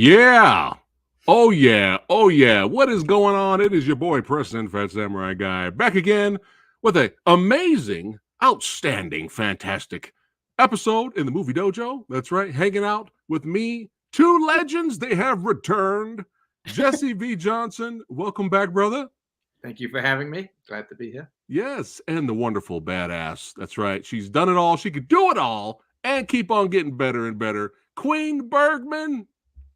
Yeah. Oh, yeah. Oh, yeah. What is going on? It is your boy, Preston, PhatSamuraiGuy, back again with an amazing, outstanding, fantastic episode in the Movie Dojo. That's right. Hanging out with me. Two legends. They have returned. Jesse V. Johnson. Welcome back, brother. Thank you for having me. Glad to be here. Yes. And the wonderful badass. That's right. She's done it all. She could do it all and keep on getting better and better. Queen BERGMAN.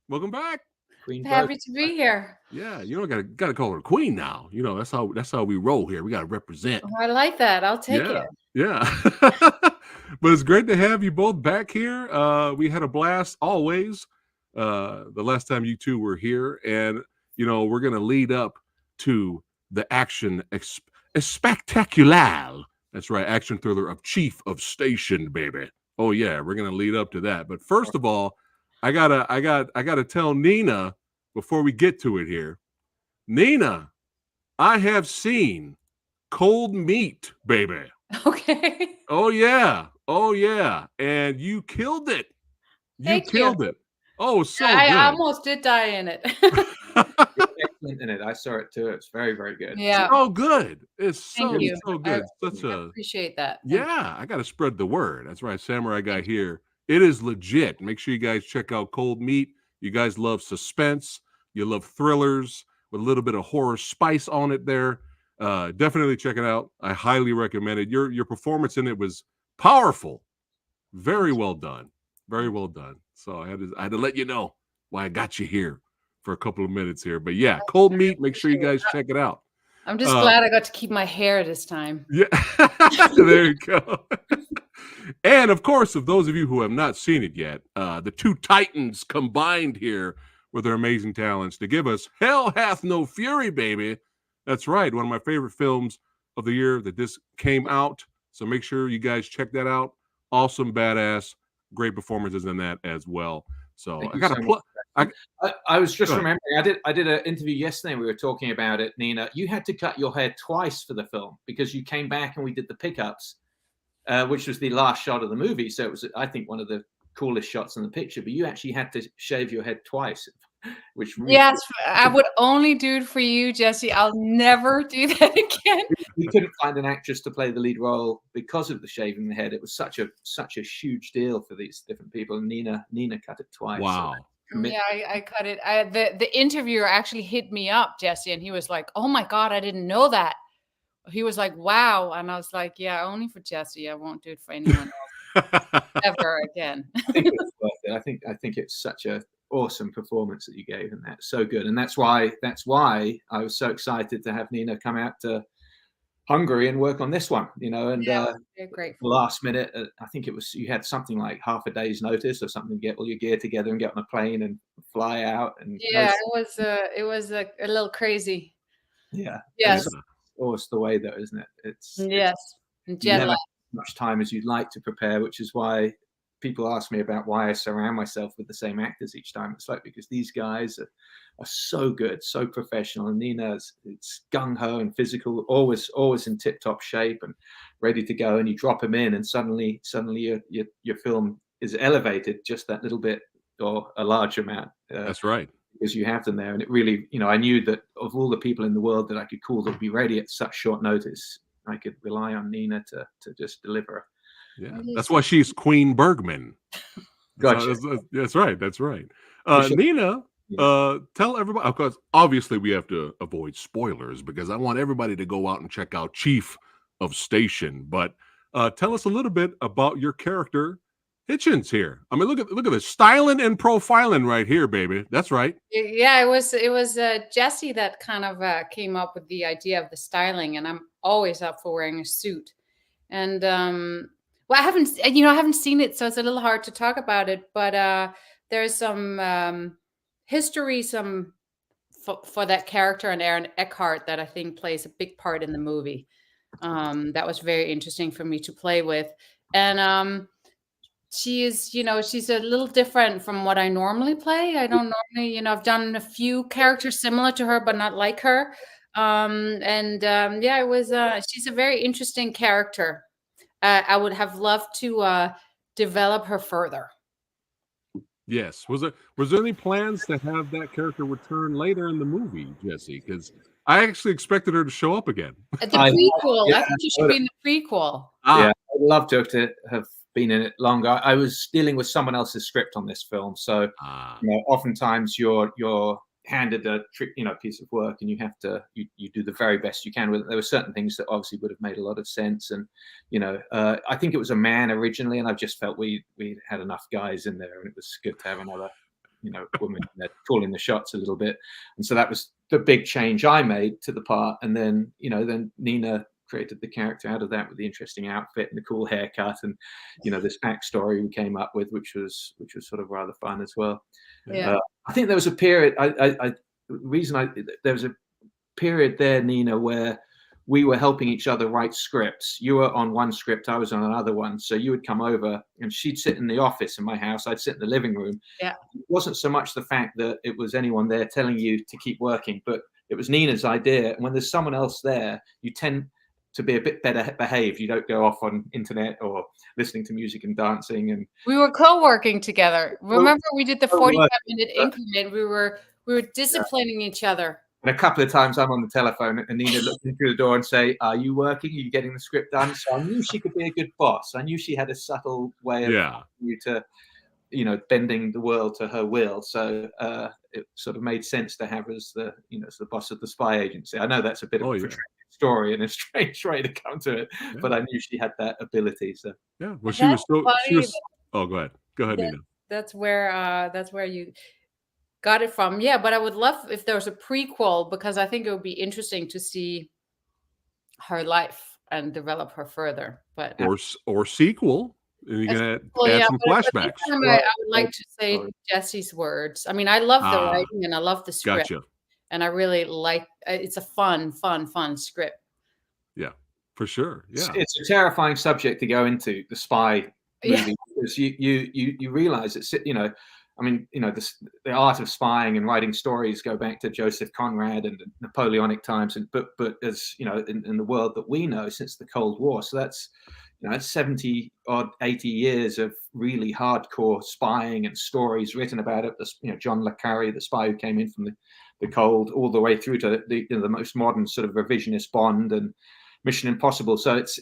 Welcome back. Queen Happy to be here. Yeah, you know, gotta call her queen now. You know, that's how we roll here. We gotta represent. Oh, I like that. I'll take it. Yeah. But it's great to have you both back here. We had a blast always. The last time you two were here, and you know, we're gonna lead up to the action spectacular. That's right, action thriller of Chief of Station, baby. Oh yeah, we're gonna lead up to that. But first of all, I gotta tell Nina before we get to it here. Nina, I have seen Cold Meat, baby. Okay. Oh yeah. Oh yeah. And you killed it. You killed it. Oh, so good. I almost did die in it. Excellent in it. I saw it too. It's very, very good. Yeah. So good. It's so good. I appreciate that. Yeah, I gotta spread the word. That's right, Samurai Guy here. It is legit. Make sure you guys check out Cold Meat. You guys love suspense. You love thrillers with a little bit of horror spice on it there. Definitely check it out. I highly recommend it. Your performance in it was powerful. Very well done. Very well done. So I had to let you know why I got you here for a couple of minutes here. But yeah, Cold Meat. Make sure you guys check it out. I'm just glad I got to keep my hair this time. Yeah, there you go. And of course, of those of you who have not seen it yet, the two titans combined here with their amazing talents to give us Hell Hath No Fury, baby. That's right, one of my favorite films of the year that this came out. So make sure you guys check that out. Awesome, badass, great performances in that as well. So I got to I was just remembering, I did an interview yesterday. We were talking about it, Nina. You had to cut your hair twice for the film because you came back and we did the pickups, which was the last shot of the movie. So it was, I think, one of the coolest shots in the picture. But you actually had to shave your head twice, which really I would only do it for you, Jesse. I'll never do that again. We couldn't find an actress to play the lead role because of the shaving the head. It was such a huge deal for these different people. And Nina cut it twice. Wow. So yeah, I cut it. The interviewer actually hit me up, Jesse, and he was like, "Oh my God, I didn't know that." He was like, "Wow," and I was like, "Yeah, only for Jesse. I won't do it for anyone else ever again." I think it's worth it. I think it's such a awesome performance that you gave, and that's so good. And that's why I was so excited to have Nina come out to Hungary and work on this one, you know. And great. Last minute, I think it was, you had something like half a day's notice or something to get all your gear together and get on a plane and fly out. And yeah, it was a little crazy. Yeah. Yes. It's always the way though, isn't it? It's yes. You never have as much time as you'd like to prepare, which is why people ask me about why I surround myself with the same actors each time. It's like, because these guys are so good, so professional, and Nina's it's gung-ho and physical, always in tip-top shape and ready to go, and you drop them in and suddenly your film is elevated just that little bit or a large amount. That's right. Because you have them there. And it really, you know, I knew that of all the people in the world that I could call that would be ready at such short notice, I could rely on Nina to just deliver. Yeah, that's why she's Queen BERGMAN. Gotcha. That's right. That's right. Nina, tell everybody, of course, obviously we have to avoid spoilers because I want everybody to go out and check out Chief of Station. But tell us a little bit about your character, Hitchens, here. I mean, look at the styling and profiling right here, baby. That's right. Yeah, it was Jesse that kind of came up with the idea of the styling, and I'm always up for wearing a suit. And well, I haven't seen it, so it's a little hard to talk about it. But there's some history, for that character and Aaron Eckhart that I think plays a big part in the movie. That was very interesting for me to play with, and she's a little different from what I normally play. I don't normally, I've done a few characters similar to her, but not like her. Yeah, it was. She's a very interesting character. I would have loved to develop her further. Yes. Was there any plans to have that character return later in the movie, Jesse? Because I actually expected her to show up again. The I- prequel. yeah, I think she should be in the prequel. Yeah, I'd love to have been in it longer. I was dealing with someone else's script on this film, so oftentimes you're handed a piece of work, and you have to you do the very best you can with it. There were certain things that obviously would have made a lot of sense, and I think it was a man originally, and I just felt we had enough guys in there, and it was good to have another woman in there calling the shots a little bit. And so that was the big change I made to the part. And then then Nina created the character out of that with the interesting outfit and the cool haircut, and this backstory we came up with, which was sort of rather fun as well. Yeah. I think there was a period. There was a period there, Nina, where we were helping each other write scripts. You were on one script, I was on another one. So you would come over, and she'd sit in the office in my house. I'd sit in the living room. Yeah. It wasn't so much the fact that it was anyone there telling you to keep working, but it was Nina's idea. And when there's someone else there, you tend to be a bit better behaved. You don't go off on internet or listening to music and dancing. And we were co-working together. Remember, we did the 45-minute increment. We were disciplining each other. And a couple of times I'm on the telephone, and Nina looked in through the door and say, "Are you working? Are you getting the script done?" So I knew she could be a good boss. I knew she had a subtle way of you to, bending the world to her will. So it sort of made sense to have her as the, as the boss of the spy agency. I know that's a bit of a protracted story and a strange way to come to it, but I knew she had that ability. So well, she was. Oh, go ahead, Nina. That's where you got it from. Yeah, but I would love if there was a prequel, because I think it would be interesting to see her life and develop her further. But or sequel. And you're gonna add some flashbacks. I would like to say Jesse's words. I mean, I love the writing and I love the script. Gotcha. And I really like it's a fun script. Yeah, for sure. Yeah, it's a terrifying subject to go into, the spy movie, because you realize it's I mean, the art of spying and writing stories go back to Joseph Conrad and the Napoleonic times, and but as in the world that we know since the Cold War. So that's 70 odd 80 years of really hardcore spying and stories written about it. John le Carre, the spy who came in from the cold, all the way through to the most modern sort of revisionist Bond and Mission Impossible. So it's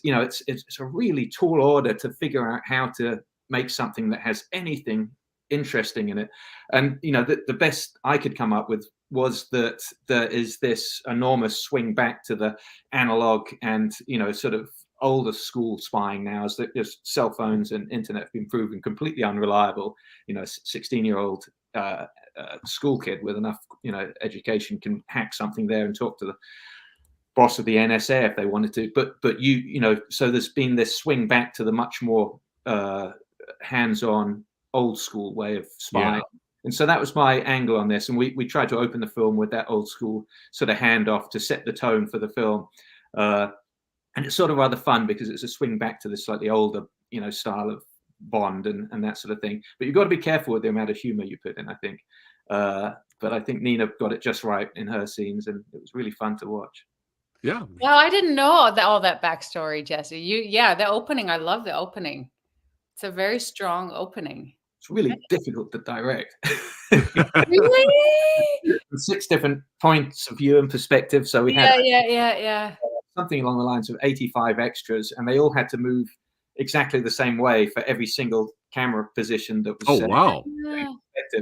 a really tall order to figure out how to make something that has anything interesting in it. And the best I could come up with was that there is this enormous swing back to the analog and sort of older school spying now, is that just cell phones and internet have been proven completely unreliable. 16-year-old school kid with enough education can hack something there and talk to the boss of the NSA if they wanted to. But so there's been this swing back to the much more hands-on old school way of spying. Yeah. And so that was my angle on this. And we tried to open the film with that old school sort of handoff to set the tone for the film. And it's sort of rather fun because it's a swing back to the slightly older, style of Bond and that sort of thing. But you've got to be careful with the amount of humor you put in, I think. But I think Nina got it just right in her scenes, and it was really fun to watch. Yeah. Well, I didn't know all that backstory, Jesse. The opening. I love the opening. It's a very strong opening. It's really difficult to direct. Really? 6 different points of view and perspective. So we had something along the lines of 85 extras, and they all had to move exactly the same way for every single camera position that was set. Wow.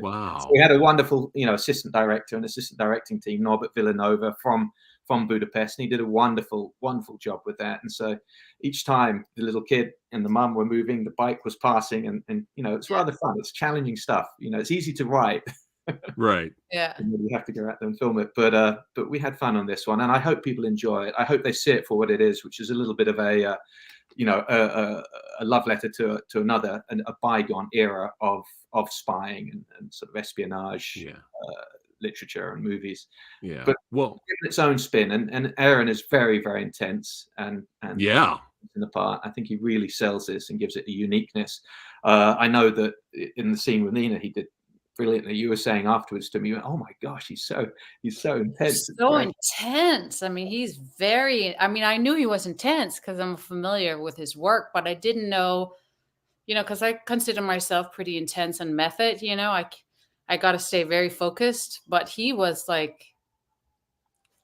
Wow. So we had a wonderful, assistant director and assistant directing team, Norbert Villanova from Budapest, and he did a wonderful job with that. And so each time the little kid and the mum were moving, the bike was passing, and it's rather fun. It's challenging stuff. It's easy to write. Right. Yeah. And you have to go out there and film it. But we had fun on this one, and I hope people enjoy it. I hope they see it for what it is, which is a little bit of a love letter to another, a bygone era of spying and sort of espionage literature and movies. Yeah. But given its own spin, and Aaron is very, very intense and in the part. I think he really sells this and gives it a uniqueness. I know that in the scene with Nina, he did brilliantly. You were saying afterwards to me, "Oh my gosh, he's so intense." So intense. I mean, he's very. I mean, I knew he was intense because I'm familiar with his work, but I didn't know you know, because I consider myself pretty intense and method, you know, I got to stay very focused. But he was like,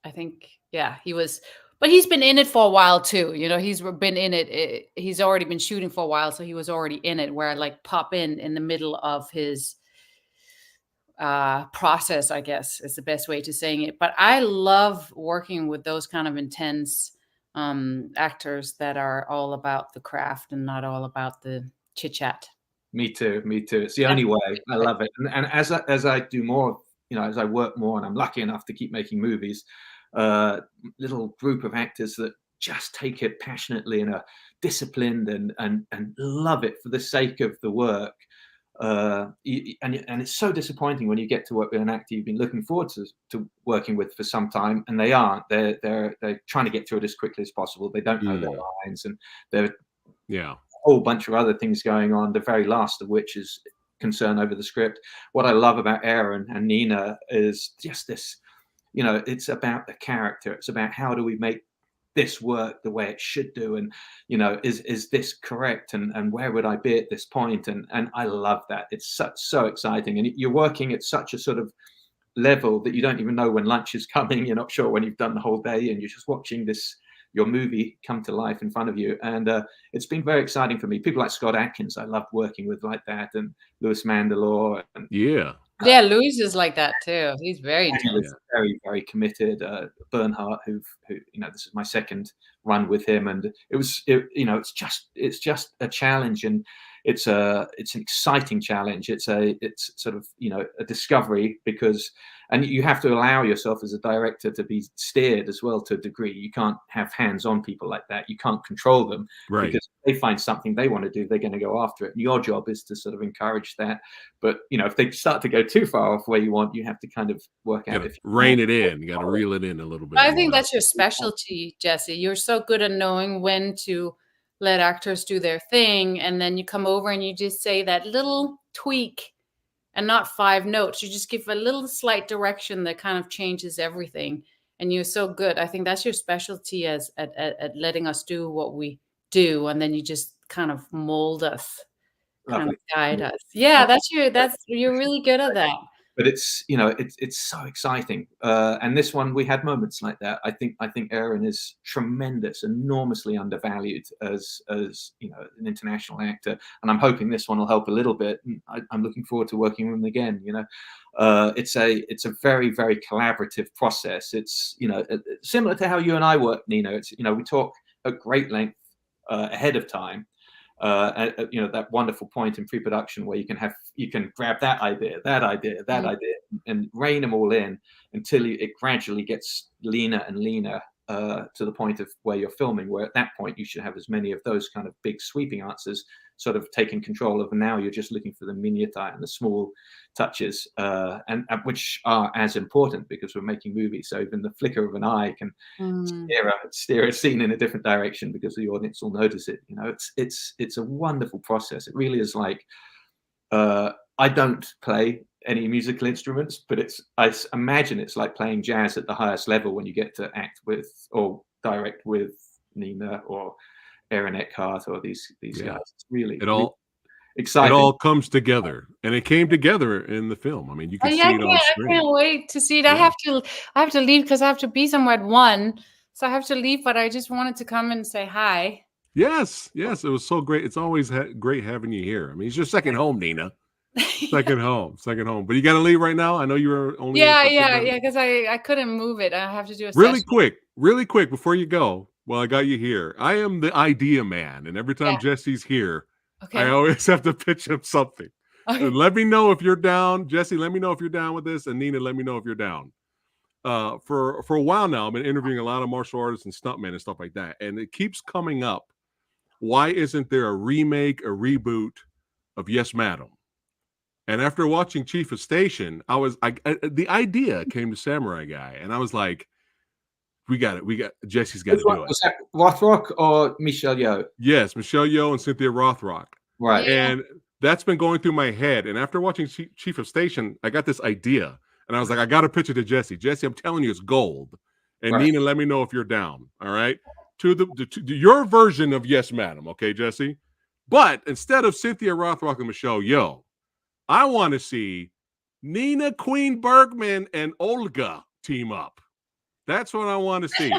I think, yeah, he was, but he's been in it for a while too. You know, he's been in it. He's already been shooting for a while. So he was already in it, where I like pop in the middle of his process, I guess is the best way to saying it. But I love working with those kind of intense actors that are all about the craft and not all about the chit chat. Me too. It's the only way. I love it. And as I do more, you know, as I work more, and I'm lucky enough to keep making movies, little group of actors that just take it passionately and are disciplined and love it for the sake of the work. And it's so disappointing when you get to work with an actor you've been looking forward to working with for some time, and they aren't. They're trying to get through it as quickly as possible. They don't know their lines, and they're a whole bunch of other things going on, the very last of which is concern over the script. What I love about Aaron and Nina is just this, you know, it's about the character. It's about how do we make this work the way it should do, and you know, is this correct, and where would I be at this point? And I love that. It's so exciting, and you're working at such a sort of level that you don't even know when lunch is coming. You're not sure when you've done the whole day, and you're just watching your movie come to life in front of you. And it's been very exciting for me. People like Scott Adkins, I loved working with like that, and Louis Mandylor. And, Louis is like that too. He's very intense. Very, very committed. Bernhardt, who, you know, this is my second run with him, and you know, it's just a challenge, and it's an exciting challenge. It's sort of, you know, a discovery, and you have to allow yourself as a director to be steered as well to a degree. You can't have hands-on people like that. You can't control them, because if they find something they want to do, they're going to go after it. And your job is to sort of encourage that. But, you know, if they start to go too far off where you want, you have to kind of work out. If rein it in, you got to reel it in a little bit. I think that's your specialty, Jesse. You're so good at knowing when to let actors do their thing, and then you come over and you just say that little tweak, and not 5 notes. You just give a little slight direction that kind of changes everything. And you're so good. I think that's your specialty at letting us do what we do, and then you just kind of mold us, kind of guide us. Yeah, you're really good at that. But it's, you know, it's so exciting. And this one, we had moments like that. I think Aaron is tremendous, enormously undervalued as you know, an international actor. And I'm hoping this one will help a little bit. And I'm looking forward to working with him again. You know, it's a very, very collaborative process. It's, you know, similar to how you and I work, Nina. It's, you know, we talk at great length ahead of time. You know, that wonderful point in pre-production where you can grab that idea, and rein them all in until it gradually gets leaner and leaner to the point of where you're filming, where at that point you should have as many of those kind of big sweeping answers sort of taken control of, and now you're just looking for the minutiae and the small touches, and which are as important, because we're making movies, so even the flicker of an eye can steer a scene in a different direction, because the audience will notice it. You know, it's a wonderful process. It really is. Like, I don't play any musical instruments, but I imagine it's like playing jazz at the highest level when you get to act with or direct with Nina or Aaron Eckhart or these guys. It's really exciting. It all comes together, and it came together in the film. I mean, you can see it on screen. I can't wait to see it. Yeah. I have to leave because I have to be somewhere at 1, so I have to leave. But I just wanted to come and say hi. Yes, it was so great. It's always great having you here. I mean, it's your second home, Nina. Second home. But you got to leave right now. I know you were only because I couldn't move it. I have to do a really quick before you go. Well, I got you here. I am the idea man, and every time Jesse's here, I always have to pitch him something. Okay. And let me know if you're down, Jesse. Let me know if you're down with this, and Nina, let me know if you're down. For a while now, I've been interviewing a lot of martial artists and stuntmen and stuff like that, and it keeps coming up. Why isn't there a remake, a reboot of Yes, Madam? And after watching Chief of Station, the idea came to Samurai Guy, and I was like, we got it. Jesse's got to do it. Was that Rothrock or Michelle Yeoh? Yes, Michelle Yeoh and Cynthia Rothrock. Right. And that's been going through my head. And after watching Chief of Station, I got this idea. And I was like, I got to pitch it to Jesse. Jesse, I'm telling you, it's gold. And Nina, let me know if you're down. All right. To your version of Yes, Madam. Okay, Jesse? But instead of Cynthia Rothrock and Michelle Yeoh, I want to see Nina Queen Bergman and Olga team up. That's what I want to see.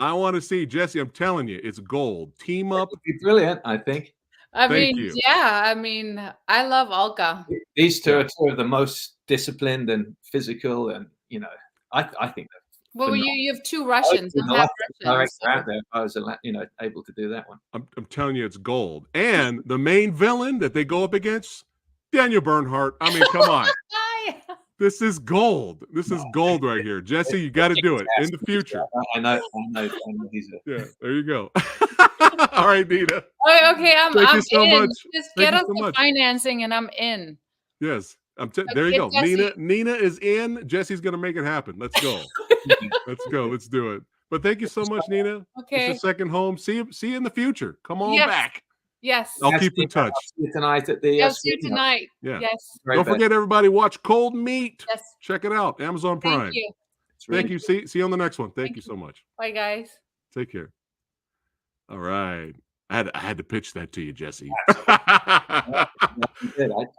I want to see, Jesse, I'm telling you, it's gold. Team up. It'd be brilliant, I think. I Thank mean, you. yeah, I mean, I love Olga. These two Yeah. are two of the most disciplined and physical, and I think that. Well, you have two Russians. The I'm half last Russian. director out there, if I was able to do that one. I'm telling you, it's gold. And the main villain that they go up against, Daniel Bernhardt. I mean, come on. This is gold. This is gold right here. Jesse, you got to do it in the future. I know he's a. Yeah, there you go. All right, Nina. Okay, I'm Thank you so in. much. Just Thank get you us so the much. financing and I'm in. Yes. There you go. Jesse. Nina is in. Jesse's going to make it happen. Let's go. Let's go. Let's do it. But thank you so much, Nina. Okay. It's your second home. See you in the future. Come on Yes. back. Yes. I'll keep in touch. I'll see you tonight at the. I'll see you tonight. Yeah. Yes. Don't forget, everybody, watch Cold Meat. Yes. Check it out. Amazon Prime. Thank you. Thank you. See you on the next one. Thank you so much. Bye, guys. Take care. All right. I had to pitch that to you, Jesse. I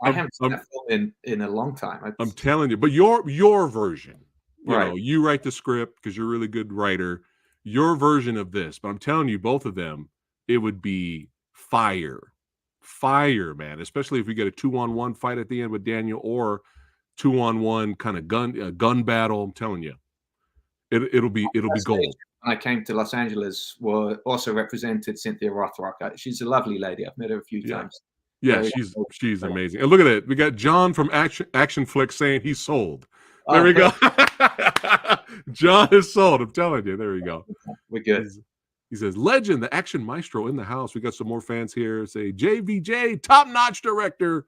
haven't seen that film in a long time. I'm telling you, but your version, Right. you write the script because you're a really good writer. Your version of this, but I'm telling you, both of them, it would be fire, man. Especially if we get a 2-on-1 fight at the end with Daniel, or 2-on-1 kind of gun battle. I'm telling you, it'll be gold. When I came to Los Angeles, also represented Cynthia Rothrock. She's a lovely lady. I've met her a few times. Yeah, she's amazing. And look at it. We got John from Action Flick saying he's sold. There we go. John is sold. I'm telling you. There we go. We're good. He says, legend, the action maestro in the house. We got some more fans here. Say, JVJ, top-notch director.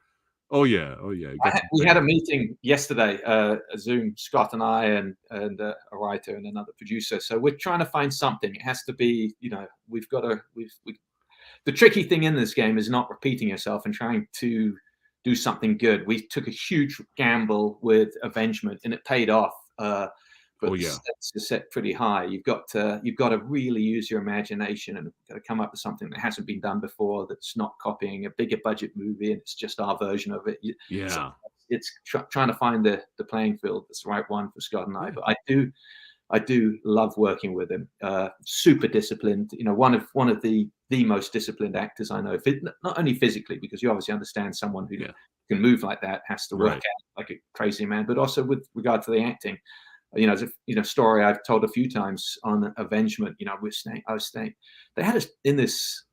Oh, yeah. We had a meeting yesterday, a Zoom, Scott and I, and a writer and another producer. So we're trying to find something. It has to be, the tricky thing in this game is not repeating yourself and trying to do something good. We took a huge gamble with Avengement, and it paid off. But the stakes are set pretty high. You've got to really use your imagination and got to come up with something that hasn't been done before, that's not copying a bigger budget movie, and it's just our version of it. So it's trying to find the playing field that's the right one for Scott and I. But I do love working with him. Super disciplined. One of the most disciplined actors I know. Not only physically, because you obviously understand someone who can move like that has to work out like a crazy man, but also with regard to the acting. As a story I've told a few times on Avengement. I was staying. They had us in this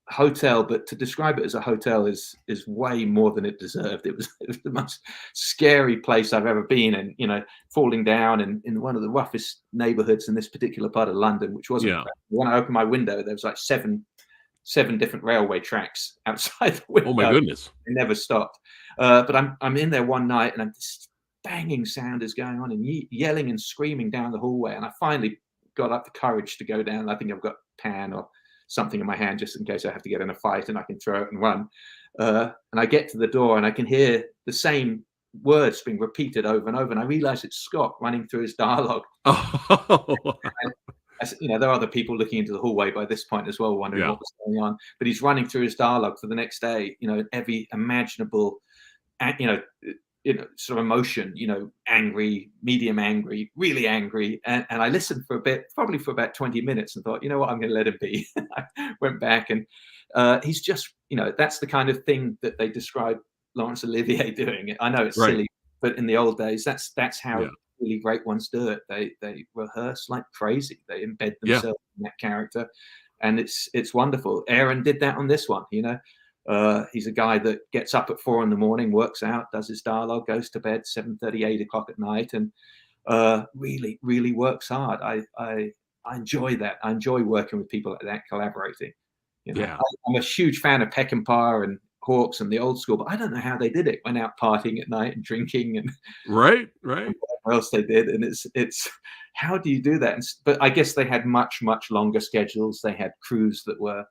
hotel, but to describe it as a hotel is way more than it deserved. It was the most scary place I've ever been in. Falling down in one of the roughest neighborhoods in this particular part of London, which wasn't. When I opened my window, there was like seven different railway tracks outside the window. Oh my goodness! It never stopped. But I'm in there one night, and this banging sound is going on, and yelling and screaming down the hallway. And I finally got up the courage to go down. I think I've got a pan or something in my hand just in case I have to get in a fight, and I can throw it and run. And I get to the door, and I can hear the same words being repeated over and over. And I realize it's Scott running through his dialogue. There are other people looking into the hallway by this point as well, wondering what was going on. But he's running through his dialogue for the next day. Every imaginable, sort of emotion. Angry, medium angry, really angry. And I listened for a bit, probably for about 20 minutes, and thought, you know what, I'm going to let him be. I went back, and he's just, that's the kind of thing that they describe Laurence Olivier doing. I know it's silly, but in the old days, that's how really great ones do it. They rehearse like crazy. They embed themselves in that character, and it's wonderful. Aaron did that on this one. He's a guy that gets up at 4 a.m, works out, does his dialogue, goes to bed 7:30, 8 o'clock at night, and really, really works hard. I enjoy that. I enjoy working with people like that, collaborating. I'm a huge fan of Peckinpah and Hawks and the old school, but I don't know how they did it. Went out partying at night and drinking and right. Whatever else they did, and it's how do you do that? But I guess they had much longer schedules. They had crews that were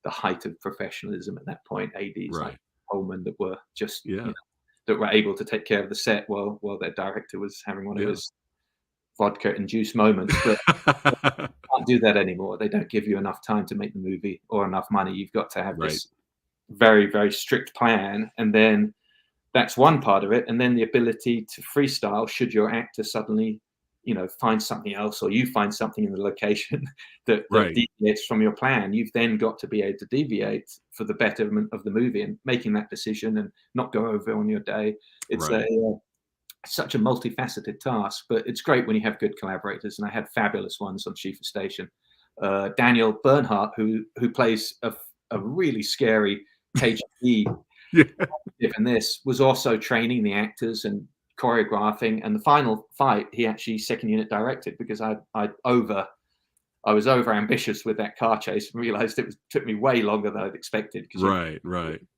the height of professionalism at that point. ADs like Coleman that were just that were able to take care of the set while their director was having one of his vodka-induced moments, but can't do that anymore. They don't give you enough time to make the movie or enough money. You've got to have this very, very strict plan, and then that's one part of it. And then the ability to freestyle should your actor suddenly, find something else, or you find something in the location that deviates from your plan. You've then got to be able to deviate for the betterment of the movie and making that decision and not go over on your day. It's such a multifaceted task, but it's great when you have good collaborators, and I had fabulous ones on Chief of Station. Daniel Bernhardt, who plays a really scary KGB in this, was also training the actors and choreographing, and the final fight he actually second unit directed, because I was over ambitious with that car chase and realized took me way longer than I'd expected, because it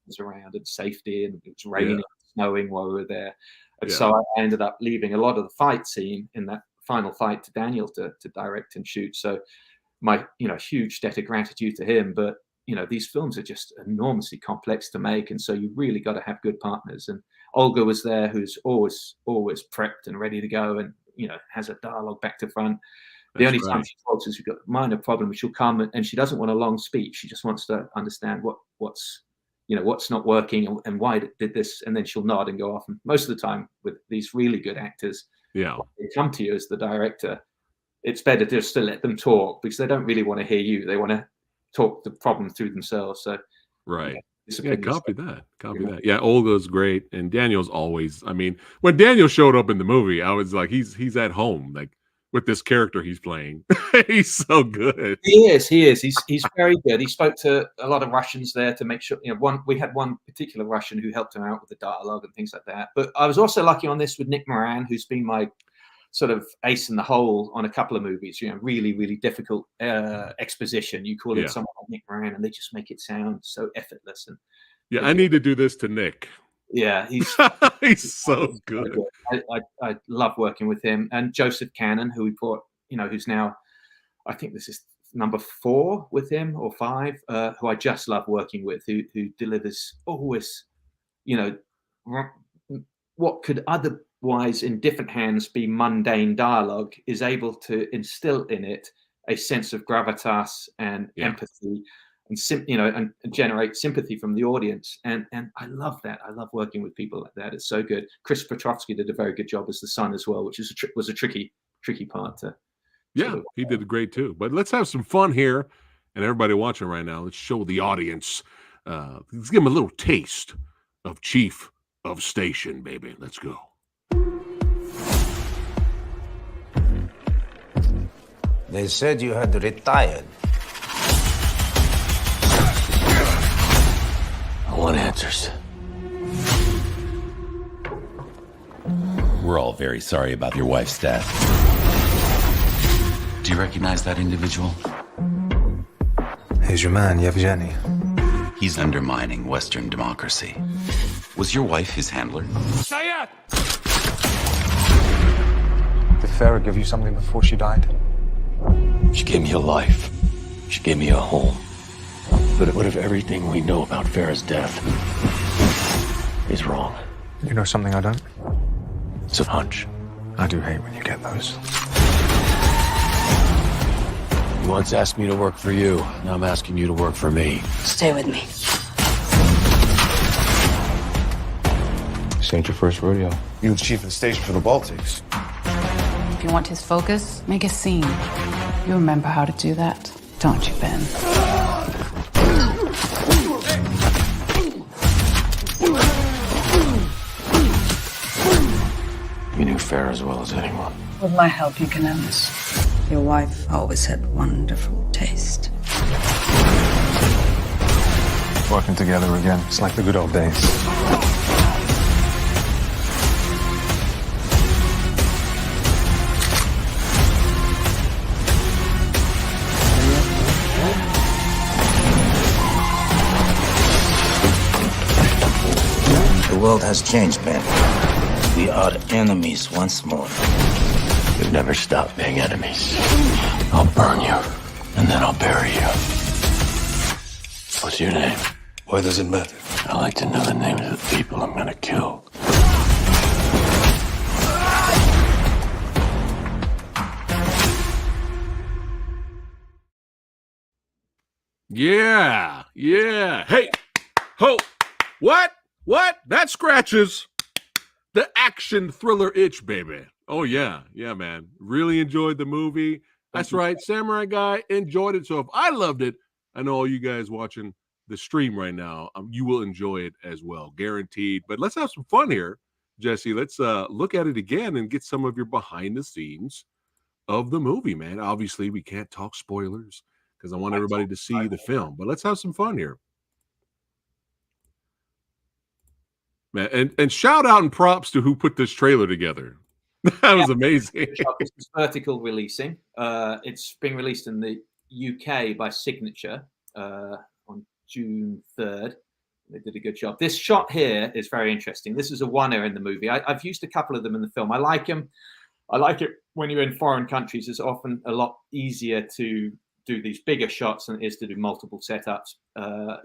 was around, and safety, and it was raining, snowing while we were there. And so I ended up leaving a lot of the fight scene in that final fight to Daniel to direct and shoot. So my huge debt of gratitude to him. But these films are just enormously complex to make, and so you really got to have good partners. And Olga was there, who's always prepped and ready to go, and has a dialogue back to front. The only time she talks is we've got a minor problem. She'll come and she doesn't want a long speech. She just wants to understand what's not working and why it did this, and then she'll nod and go off. And most of the time with these really good actors, they come to you as the director. It's better just to let them talk, because they don't really want to hear you. They want to talk the problem through themselves. So copy that. Yeah, Olga's great, and Daniel's always. I mean, when Daniel showed up in the movie, I was like, he's at home, like with this character he's playing. He's so good. He is. He's very good. He spoke to a lot of Russians there to make sure. We had one particular Russian who helped him out with the dialogue and things like that. But I was also lucky on this with Nick Moran, who's been my sort of ace in the hole on a couple of movies. Really, really difficult exposition. You call in someone like Nick Moran, and they just make it sound so effortless. And I need to do this to Nick. Yeah, he's so good. I love working with him. And Joseph Cannon, who we brought, who's now, I think this is number 4 with him, or 5, who I just love working with, who delivers always, what could otherwise in different hands be mundane dialogue, is able to instill in it a sense of gravitas and empathy, and and generate sympathy from the audience. And I love that. I love working with people like that. It's so good. Chris Petrovsky did a very good job as the son as well, which was a tricky part to. He did great too. But let's have some fun here, and everybody watching right now, let's show the audience. Let's give them a little taste of Chief of Station, baby. Let's go. They said you had retired. I want answers. We're all very sorry about your wife's death. Do you recognize that individual? He's your man, Yevgeny. He's undermining Western democracy. Was your wife his handler? Say it! Did Farah give you something before she died? She gave me a life. She gave me a home. But what if everything we know about Farah's death is wrong? You know something I don't? It's a hunch. I do hate when you get those. You once asked me to work for you. Now I'm asking you to work for me. Stay with me. This ain't your first rodeo. You was chief of station for the Baltics. If you want his focus, make a scene. You remember how to do that, don't you, Ben? You knew Farah as well as anyone. With my help, you can end this. Your wife always had wonderful taste. Working together again. It's like the good old days. The world has changed, Ben. We are enemies once more. We've never stopped being enemies. I'll burn you, and then I'll bury you. What's your name? Why does it matter? I like to know the names of the people I'm gonna kill. Yeah, yeah. Hey, ho, what? That scratches the action thriller itch, baby. Oh yeah, yeah, man. Really enjoyed the movie. That's right, Samurai Guy enjoyed it. So if I loved it, I know all you guys watching the stream right now, you will enjoy it as well, guaranteed. But let's have some fun here, Jesse. Let's look at it again and get some of your behind the scenes of the movie, man. Obviously, we can't talk spoilers because I want everybody to see the film. But let's have some fun here. Man, and shout out and props to who put this trailer together. That was amazing. This is vertical releasing. It's being released in the UK by Signature on June 3rd. They did a good job. This shot here is very interesting. This is a one-er in the movie. I've used a couple of them in the film. I like them. I like it when you're in foreign countries. It's often a lot easier to do these bigger shots than it is to do multiple setups.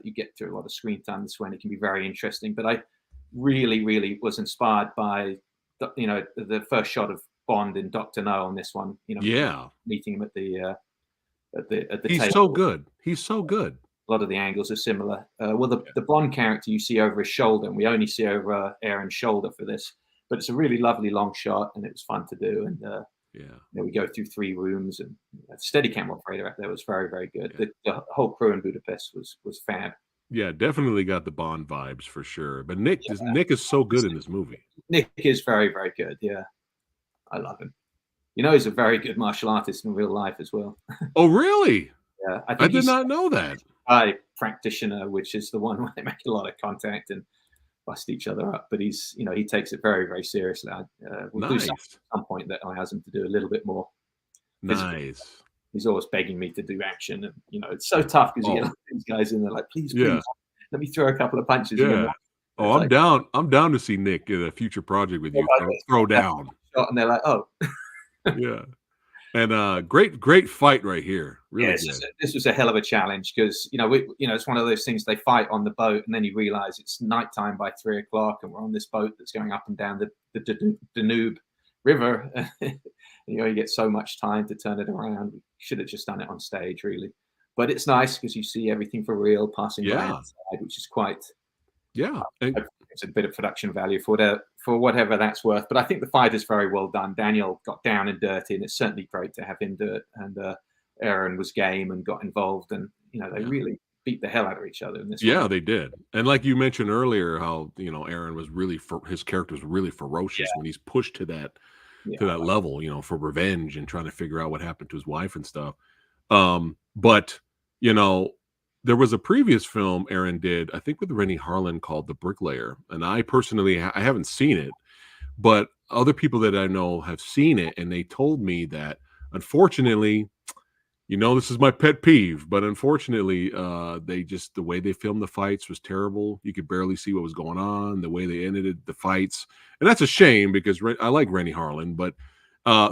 You get through a lot of screen time this way, and it can be very interesting. But I really was inspired by the first shot of Bond in Dr. No on this one. Meeting him at the He's table. so good. He's so good. A lot of the angles are similar. The Bond character you see over his shoulder, and we only see over Aaron's shoulder for this. But it's a really lovely long shot, and it was fun to do. And we go through 3 rooms, and the Steadicam operator out there was very good. Yeah. The whole crew in Budapest was fab. Yeah, definitely got the Bond vibes for sure. But Nick is so good in this movie. Nick is very good. Yeah, I love him. He's a very good martial artist in real life as well. Oh, really? Yeah, I did not know that. Practitioner, which is the one where they make a lot of contact and bust each other up. But he's, he takes it very seriously. We'll do something at some point that allows him to do a little bit more. Nice. He's always begging me to do action, and it's so tough because you get these guys in there like, please, let me throw a couple of punches. Yeah. Oh, I'm down. I'm down to see Nick in a future project with you. Throw down. And they're like, oh, yeah. And great fight right here. Really good. This was a hell of a challenge because it's one of those things. They fight on the boat, and then you realize it's nighttime by 3 o'clock, and we're on this boat that's going up and down the Danube River. You get so much time to turn it around. We should have just done it on stage, really. But it's nice because you see everything for real passing by outside, which is quite. Yeah, it's a bit of production value for whatever that's worth. But I think the fight is very well done. Daniel got down and dirty, and it's certainly great to have him do it. And Aaron was game and got involved, and they really beat the hell out of each other in this. Yeah, they did. And like you mentioned earlier, how Aaron was really his character was really ferocious when he's pushed to that level, for revenge and trying to figure out what happened to his wife and stuff. But there was a previous film Aaron did, I think with Rennie Harlan, called The Bricklayer. And I personally, I haven't seen it, but other people that I know have seen it. And they told me that, unfortunately, this is my pet peeve, but unfortunately, the way they filmed the fights was terrible. You could barely see what was going on, the way they ended the fights. And that's a shame because I like Rennie Harlan, but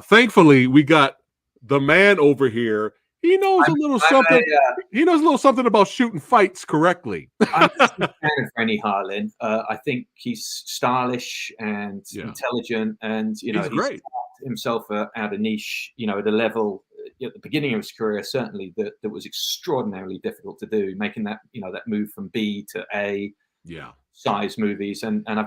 thankfully we got the man over here. He knows a little something. He knows a little something about shooting fights correctly. I'm a fan of Rennie Harlan. I think he's stylish and intelligent, and he's great. Himself out of niche. At a level at the beginning of his career, certainly that was extraordinarily difficult to do. Making that that move from B to A. Yeah. Size movies, and I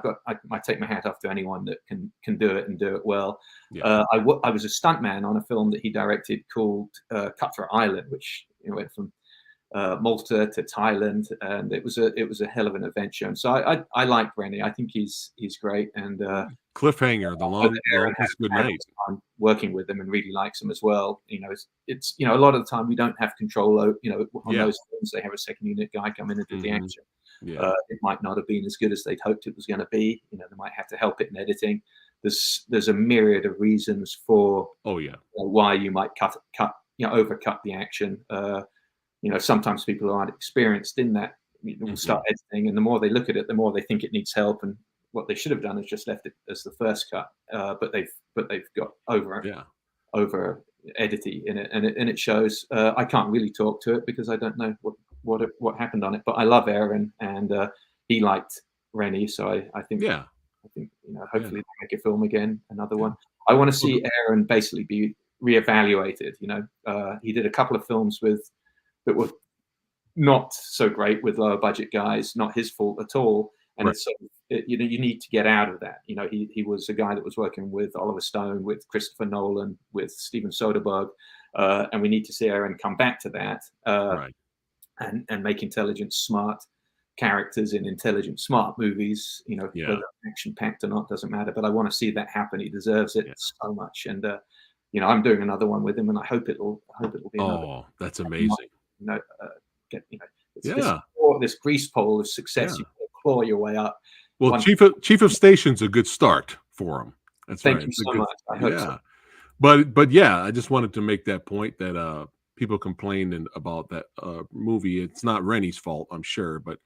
take my hat off to anyone that can do it and do it well. Yeah. I was a stuntman on a film that he directed called Cutthroat Island, which went from Malta to Thailand, and it was a hell of an adventure. And so I like Rennie. I think he's great. And Cliffhanger, the long good night. I'm working with him and really likes him as well. It's a lot of the time we don't have control over on those films. They have a second unit guy come in and do the action. Yeah. It might not have been as good as they'd hoped it was going to be. They might have to help it in editing. There's a myriad of reasons for why you might overcut the action. Sometimes people aren't experienced in that. Will start editing, and the more they look at it, the more they think it needs help. And what they should have done is just left it as the first cut. But they've got over editing in it, and it shows. I can't really talk to it because I don't know what happened on it, but I love Aaron, and he liked Rennie, so I think hopefully they make a film again, another one. I want to see Aaron basically be reevaluated. He did a couple of films that were not so great with lower budget guys, not his fault at all. And Right. it's sort of, you know, you need to get out of that. You know, he was a guy that was working with Oliver Stone, with Christopher Nolan, with Steven Soderbergh, and we need to see Aaron come back to that, Right. and make intelligent, smart characters in intelligent, smart movies. You know, Yeah. whether action packed or not doesn't matter. But I want to see that happen. He deserves it Yeah. so much. And you know, I'm doing another one with him, and I hope it'll be another. Oh, that's amazing. You know, get, you know, it's Yeah. this grease pole of success. Yeah. You claw your way up. Well, One- Chief of Station's a good start for him. That's Thank right. you It's a so good- much. I hope yeah. so. But yeah, I just wanted to make that point that people complained about that movie. It's not Rennie's fault, I'm sure, but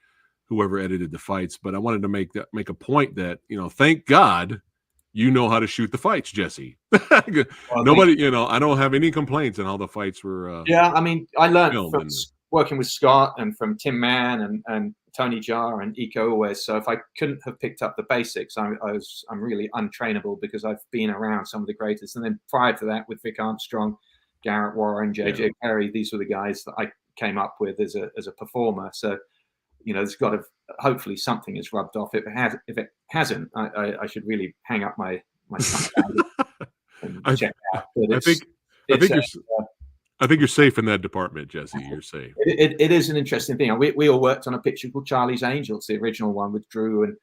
whoever edited the fights. But I wanted to make a point that, you know, thank God you know how to shoot the fights, Jesse. Nobody, you know, I don't have any complaints on how the fights were. Yeah, I mean, I learned filmed from and- working with Scott and from Tim Mann and Tony Jaa and Iko Uwais. So if I couldn't have picked up the basics, I'm really untrainable because I've been around some of the greatest. And then prior to that, with Vic Armstrong, Garrett Warren, JJ Perry, these were the guys that I came up with as a performer. So, you know, there's got to, hopefully something is rubbed off. If it hasn't, I should really hang up my stuff and check out. But I think you're safe in that department, Jesse. You're safe. It is an interesting thing. We all worked on a picture called Charlie's Angels, the original one with Drew,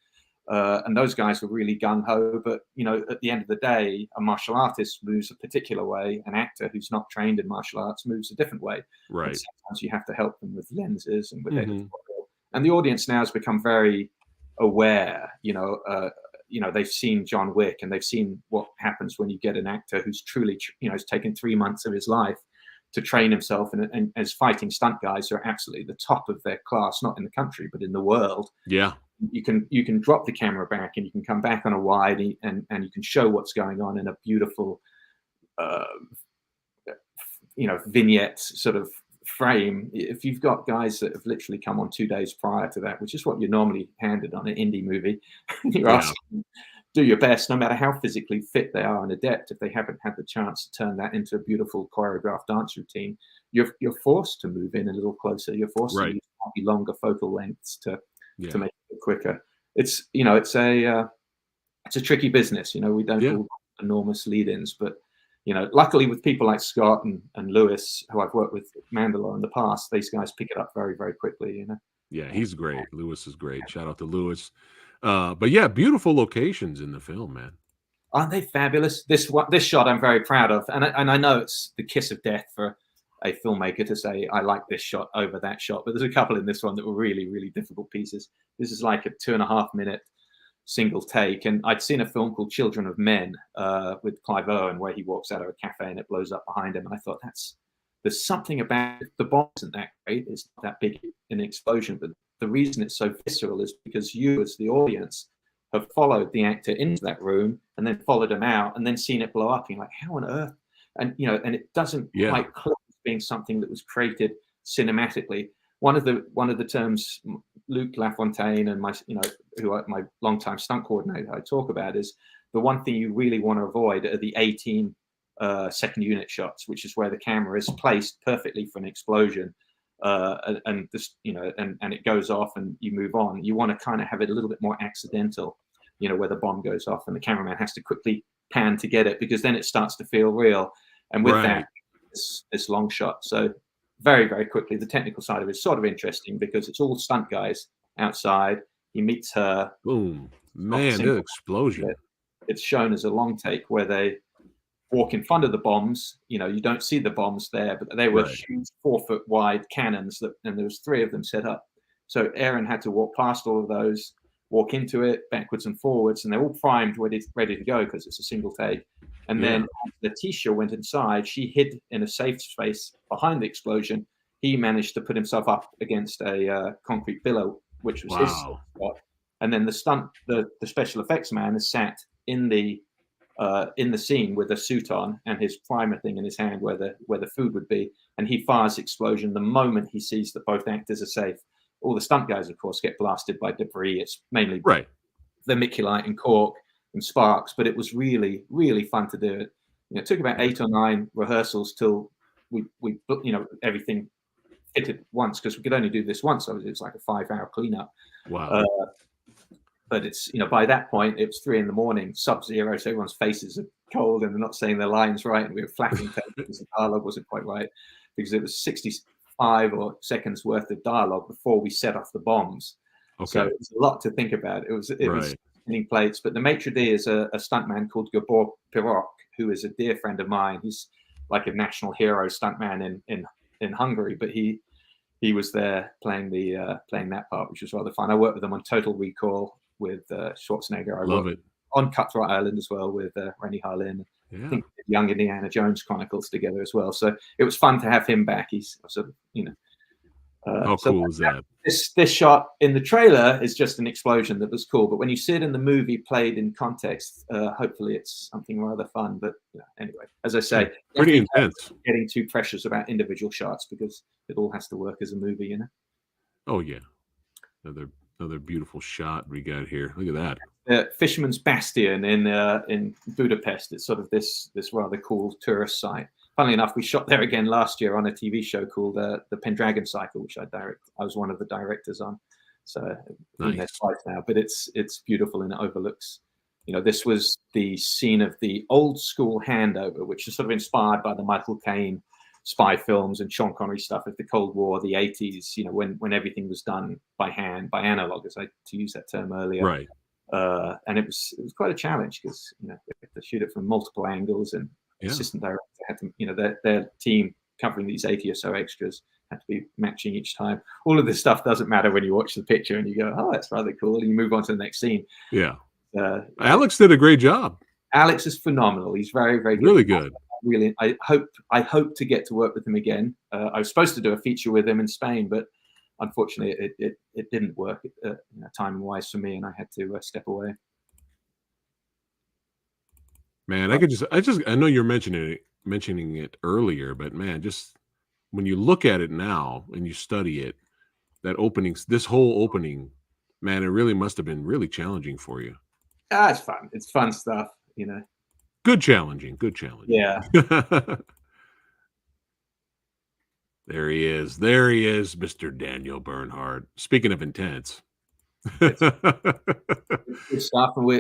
and those guys were really gung ho. But you know, at the end of the day, a martial artist moves a particular way. An actor who's not trained in martial arts moves a different way. Right. And sometimes you have to help them with lenses and with Mhm. editorial. And the audience now has become very aware. You know, they've seen John Wick and they've seen what happens when you get an actor who's truly, you know, has taken 3 months of his life to train himself, and as fighting stunt guys who are absolutely the top of their class, not in the country but in the world. Yeah. You can drop the camera back and you can come back on a wide and you can show what's going on in a beautiful, you know, vignette sort of frame. If you've got guys that have literally come on 2 days prior to that, which is what you're normally handed on an indie movie, you're asking them, do your best, no matter how physically fit they are and adept. If they haven't had the chance to turn that into a beautiful choreographed dance routine, you're forced to move in a little closer. You're forced to use slightly longer focal lengths to make it quicker. It's, you know, it's a tricky business. You know, we don't do enormous lead-ins, but you know, luckily with people like Scott and Lewis, who I've worked with Mandalore in the past, these guys pick it up very, very quickly. You know. Yeah, he's great. Lewis is great. Shout out to Lewis. But yeah, beautiful locations in the film, man. Aren't they fabulous? This shot I'm very proud of, and I know it's the kiss of death for a filmmaker to say I like this shot over that shot, but there's a couple in this one that were really, really difficult pieces. This is like a 2.5 minute single take, and I'd seen a film called Children of Men with Clive Owen where he walks out of a cafe and it blows up behind him, and I thought there's something about the bomb isn't that great, it's not that big an explosion, but the reason it's so visceral is because you as the audience have followed the actor into that room and then followed him out and then seen it blow up, and you're like, how on earth? And you know, and it doesn't quite click as being something that was created cinematically. One of the terms Luc Lafontaine and my longtime stunt coordinator I talk about is the one thing you really want to avoid are the 18 second unit shots, which is where the camera is placed perfectly for an explosion, and this, you know, and it goes off and you move on. You want to kind of have it a little bit more accidental, you know, where the bomb goes off and the cameraman has to quickly pan to get it, because then it starts to feel real. And with that, this long shot. So very, very quickly, the technical side of it is sort of interesting because it's all stunt guys outside. He meets her. Boom. Man, the explosion. It's shown as a long take where they walk in front of the bombs. You know, you don't see the bombs there, but they were huge 4-foot wide cannons and there was 3 of them set up. So Aaron had to walk past all of those, walk into it backwards and forwards, and they're all primed, ready to go because it's a single take. And then Letitia went inside. She hid in a safe space behind the explosion. He managed to put himself up against a concrete pillar, which was his spot. And then the special effects man is sat in the scene with a suit on and his primer thing in his hand where the food would be. And he fires the explosion the moment he sees that both actors are safe. All the stunt guys, of course, get blasted by debris. It's mainly vermiculite and cork and sparks, but it was really, really fun to do it. You know, it took about 8 or 9 rehearsals till we you know, everything fitted once because we could only do this once. So it was like a 5-hour cleanup. Wow. But it's, by that point it was 3 a.m, sub-zero, so everyone's faces are cold and they're not saying their lines right, and we were flapping tape because the dialogue wasn't quite right, because it was 65 or seconds worth of dialogue before we set off the bombs. So it's a lot to think about. It was spinning plates. But the maitre d' is a stuntman called Gabor Pirok, who is a dear friend of mine. He's like a national hero stuntman in Hungary, but he was there playing that part, which was rather fun. I worked with him on Total Recall with Schwarzenegger. I Love worked it. on Cutthroat Island as well with Rennie Harlin. Yeah. I think we did Young Indiana Jones Chronicles together as well. So it was fun to have him back. He's sort of, How cool is that? This shot in the trailer is just an explosion that was cool, but when you see it in the movie played in context, hopefully it's something rather fun. But anyway, as I say, pretty intense. Getting too precious about individual shots because it all has to work as a movie, Oh yeah, another beautiful shot we got here. Look at that. Fisherman's Bastion in Budapest. It's sort of this rather cool tourist site. Funnily enough, we shot there again last year on a TV show called The Pendragon Cycle, which I was one of the directors on. So been there twice now, but it's beautiful and it overlooks. This was the scene of the old school handover, which is sort of inspired by the Michael Caine spy films and Sean Connery stuff of the Cold War, the 80s. When everything was done by hand, by analog, to use that term earlier. Right. And it was quite a challenge because they had to shoot it from multiple angles, and assistant director had to, their team covering these 80 or so extras had to be matching each time. All of this stuff doesn't matter when you watch the picture and you go, oh, that's rather cool, and you move on to the next scene. Yeah. Alex did a great job. Alex is phenomenal. He's very, very good. Really good. Really, I hope to get to work with him again. I was supposed to do a feature with him in Spain, but unfortunately, it didn't work timing wise for me, and I had to step away. Man, I know you're mentioning it earlier, but man, just when you look at it now and you study it, this whole opening, man, it really must have been really challenging for you. It's fun. It's fun stuff, Good challenging. Yeah. There he is, Mr. Daniel Bernhardt. Speaking of intense. Good stuff, and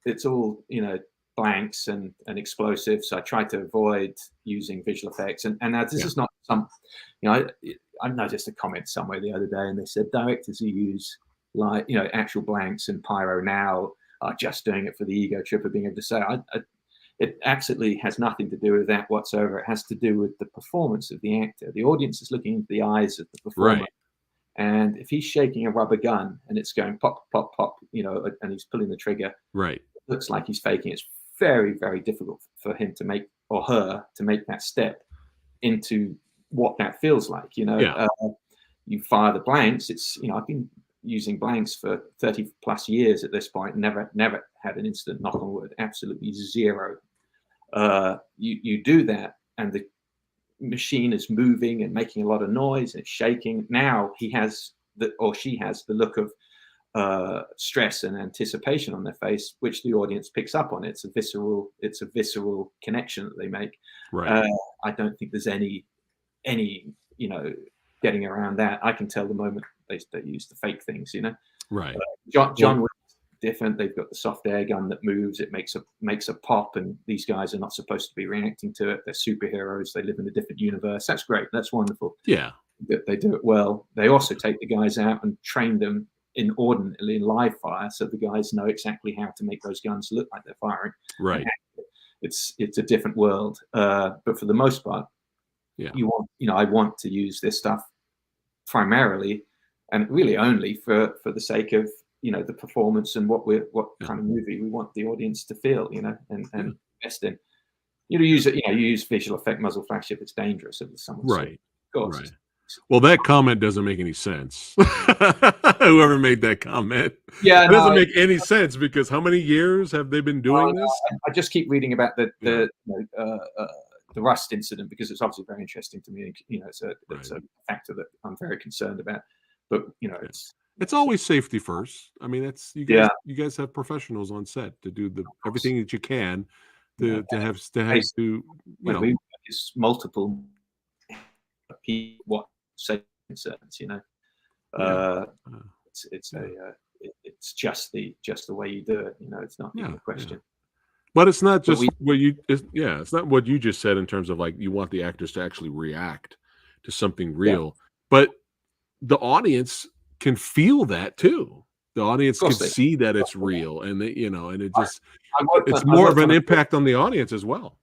it's all blanks and explosives. So I try to avoid using visual effects, and now this is not some, I noticed a comment somewhere the other day, and they said directors who use actual blanks and pyro now are just doing it for the ego trip of being able to say. It absolutely has nothing to do with that whatsoever. It has to do with the performance of the actor. The audience is looking into the eyes of the performer. Right. And if he's shaking a rubber gun and it's going pop, pop, pop, and he's pulling the trigger, right, it looks like he's faking. It's very, very difficult for him to make, or her to make that step into what that feels like. You fire the blanks. It's I've been using blanks for 30 plus years at this point. Never had an incident, knock on wood, absolutely zero. You do that, and the machine is moving and making a lot of noise and it's shaking. Now he has she has the look of stress and anticipation on their face, which the audience picks up on. It's a visceral connection that they make. Right. I don't think there's any getting around that. I can tell the moment they use the fake things. Right. John was different. They've got the soft air gun that moves. It makes a pop, and these guys are not supposed to be reacting to it. They're superheroes. They live in a different universe. That's great. That's wonderful. Yeah. They do it well. They also take the guys out and train them inordinately in live fire, so the guys know exactly how to make those guns look like they're firing. Right. It's a different world, but for the most part, I want to use this stuff primarily and really only for the sake of the performance and what kind of movie we want the audience to feel, and invest in. You use visual effect muzzle flash if it's dangerous, if it's someone. Right. Of course. Right. Well, that comment doesn't make any sense. Whoever made that comment, it doesn't make any sense, because how many years have they been doing this? I just keep reading about the Rust incident because it's obviously very interesting to me. It's a factor that I'm very concerned about. But it's always safety first. I mean, that's you guys have professionals on set to do everything that you can to have it's multiple people what say concerns. You know, it's just the way you do it. You know, it's not even a question. But it's not just it's not what you just said in terms of like you want the actors to actually react to something real, but the audience can feel that too. The audience can see that it's real, and and it just it's more of an impact on the audience as well.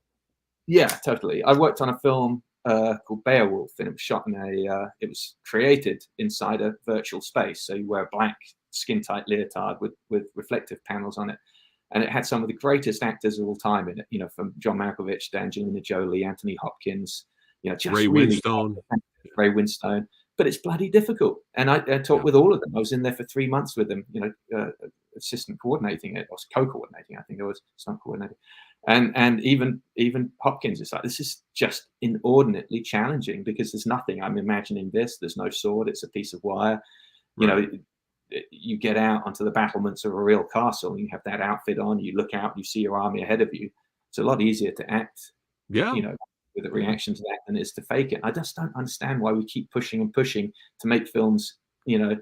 Yeah, totally. I worked on a film called Beowulf, and it was shot in it was created inside a virtual space. So you wear a black skin-tight leotard with reflective panels on it. And it had some of the greatest actors of all time in it, you know, from John Malkovich to Angelina Jolie, Anthony Hopkins, you know, just Ray Winstone. Ray Winstone. But it's bloody difficult. And I talked with all of them. I was in there for 3 months with them, you know, assistant coordinating it, or co-coordinating, I think it was, stunt coordinating. And even Hopkins is like, this is just inordinately challenging because there's nothing. I'm imagining this. There's no sword. It's a piece of wire. You know, you get out onto the battlements of a real castle, and you have that outfit on, you look out, you see your army ahead of you. It's a lot easier to act, you know, with a reaction to that than it is to fake it. I just don't understand why we keep pushing and pushing to make films, you know,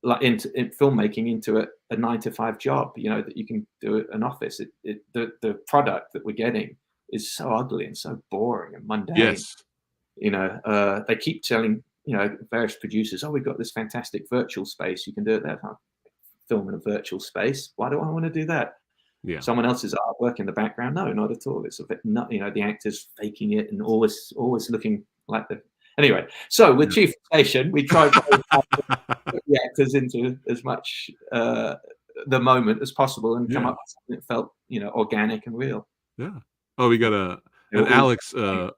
like in filmmaking into a 9-to-5 job, you know, that you can do at an office. The product that we're getting is so ugly and so boring and mundane. Yes. You know, they keep telling, you know, various producers, oh, we've got this fantastic virtual space. You can do it there. Film in a virtual space. Why do I want to do that? Yeah. Someone else's artwork in the background? No, not at all. It's a bit not, you know, the actors faking it and always looking like the. Anyway, so with Chief Station, we tried to put the actors into as much the moment as possible and come up with something that felt, you know, organic and real. Yeah. Oh, we got an Alex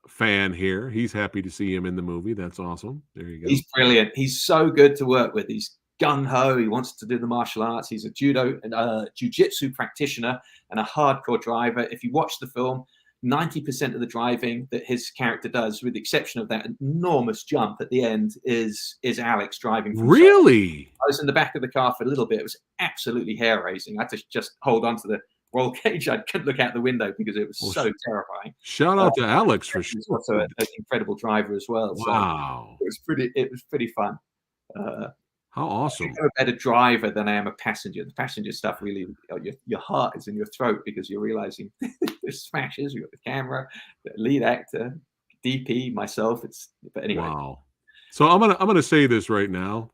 fan here. He's happy to see him in the movie. That's awesome. There you go. He's brilliant. He's so good to work with. He's gung-ho. He wants to do the martial arts. He's a judo and jiu-jitsu practitioner and a hardcore driver. If you watch the film, 90% of the driving that his character does, with the exception of that enormous jump at the end, is Alex driving. Really? I was in the back of the car for a little bit. It was absolutely hair-raising. I had to just hold on to the roll cage. I couldn't look out the window because it was so terrifying. Shout out to Alex for sure. He's also an incredible driver as well. Wow. So it was pretty fun. How awesome. I'm a better driver than I am a passenger. The passenger stuff really, your heart is in your throat because you're realizing there's smashes. You've got the camera, the lead actor, DP, myself. But anyway. Wow. So I'm gonna say this right now.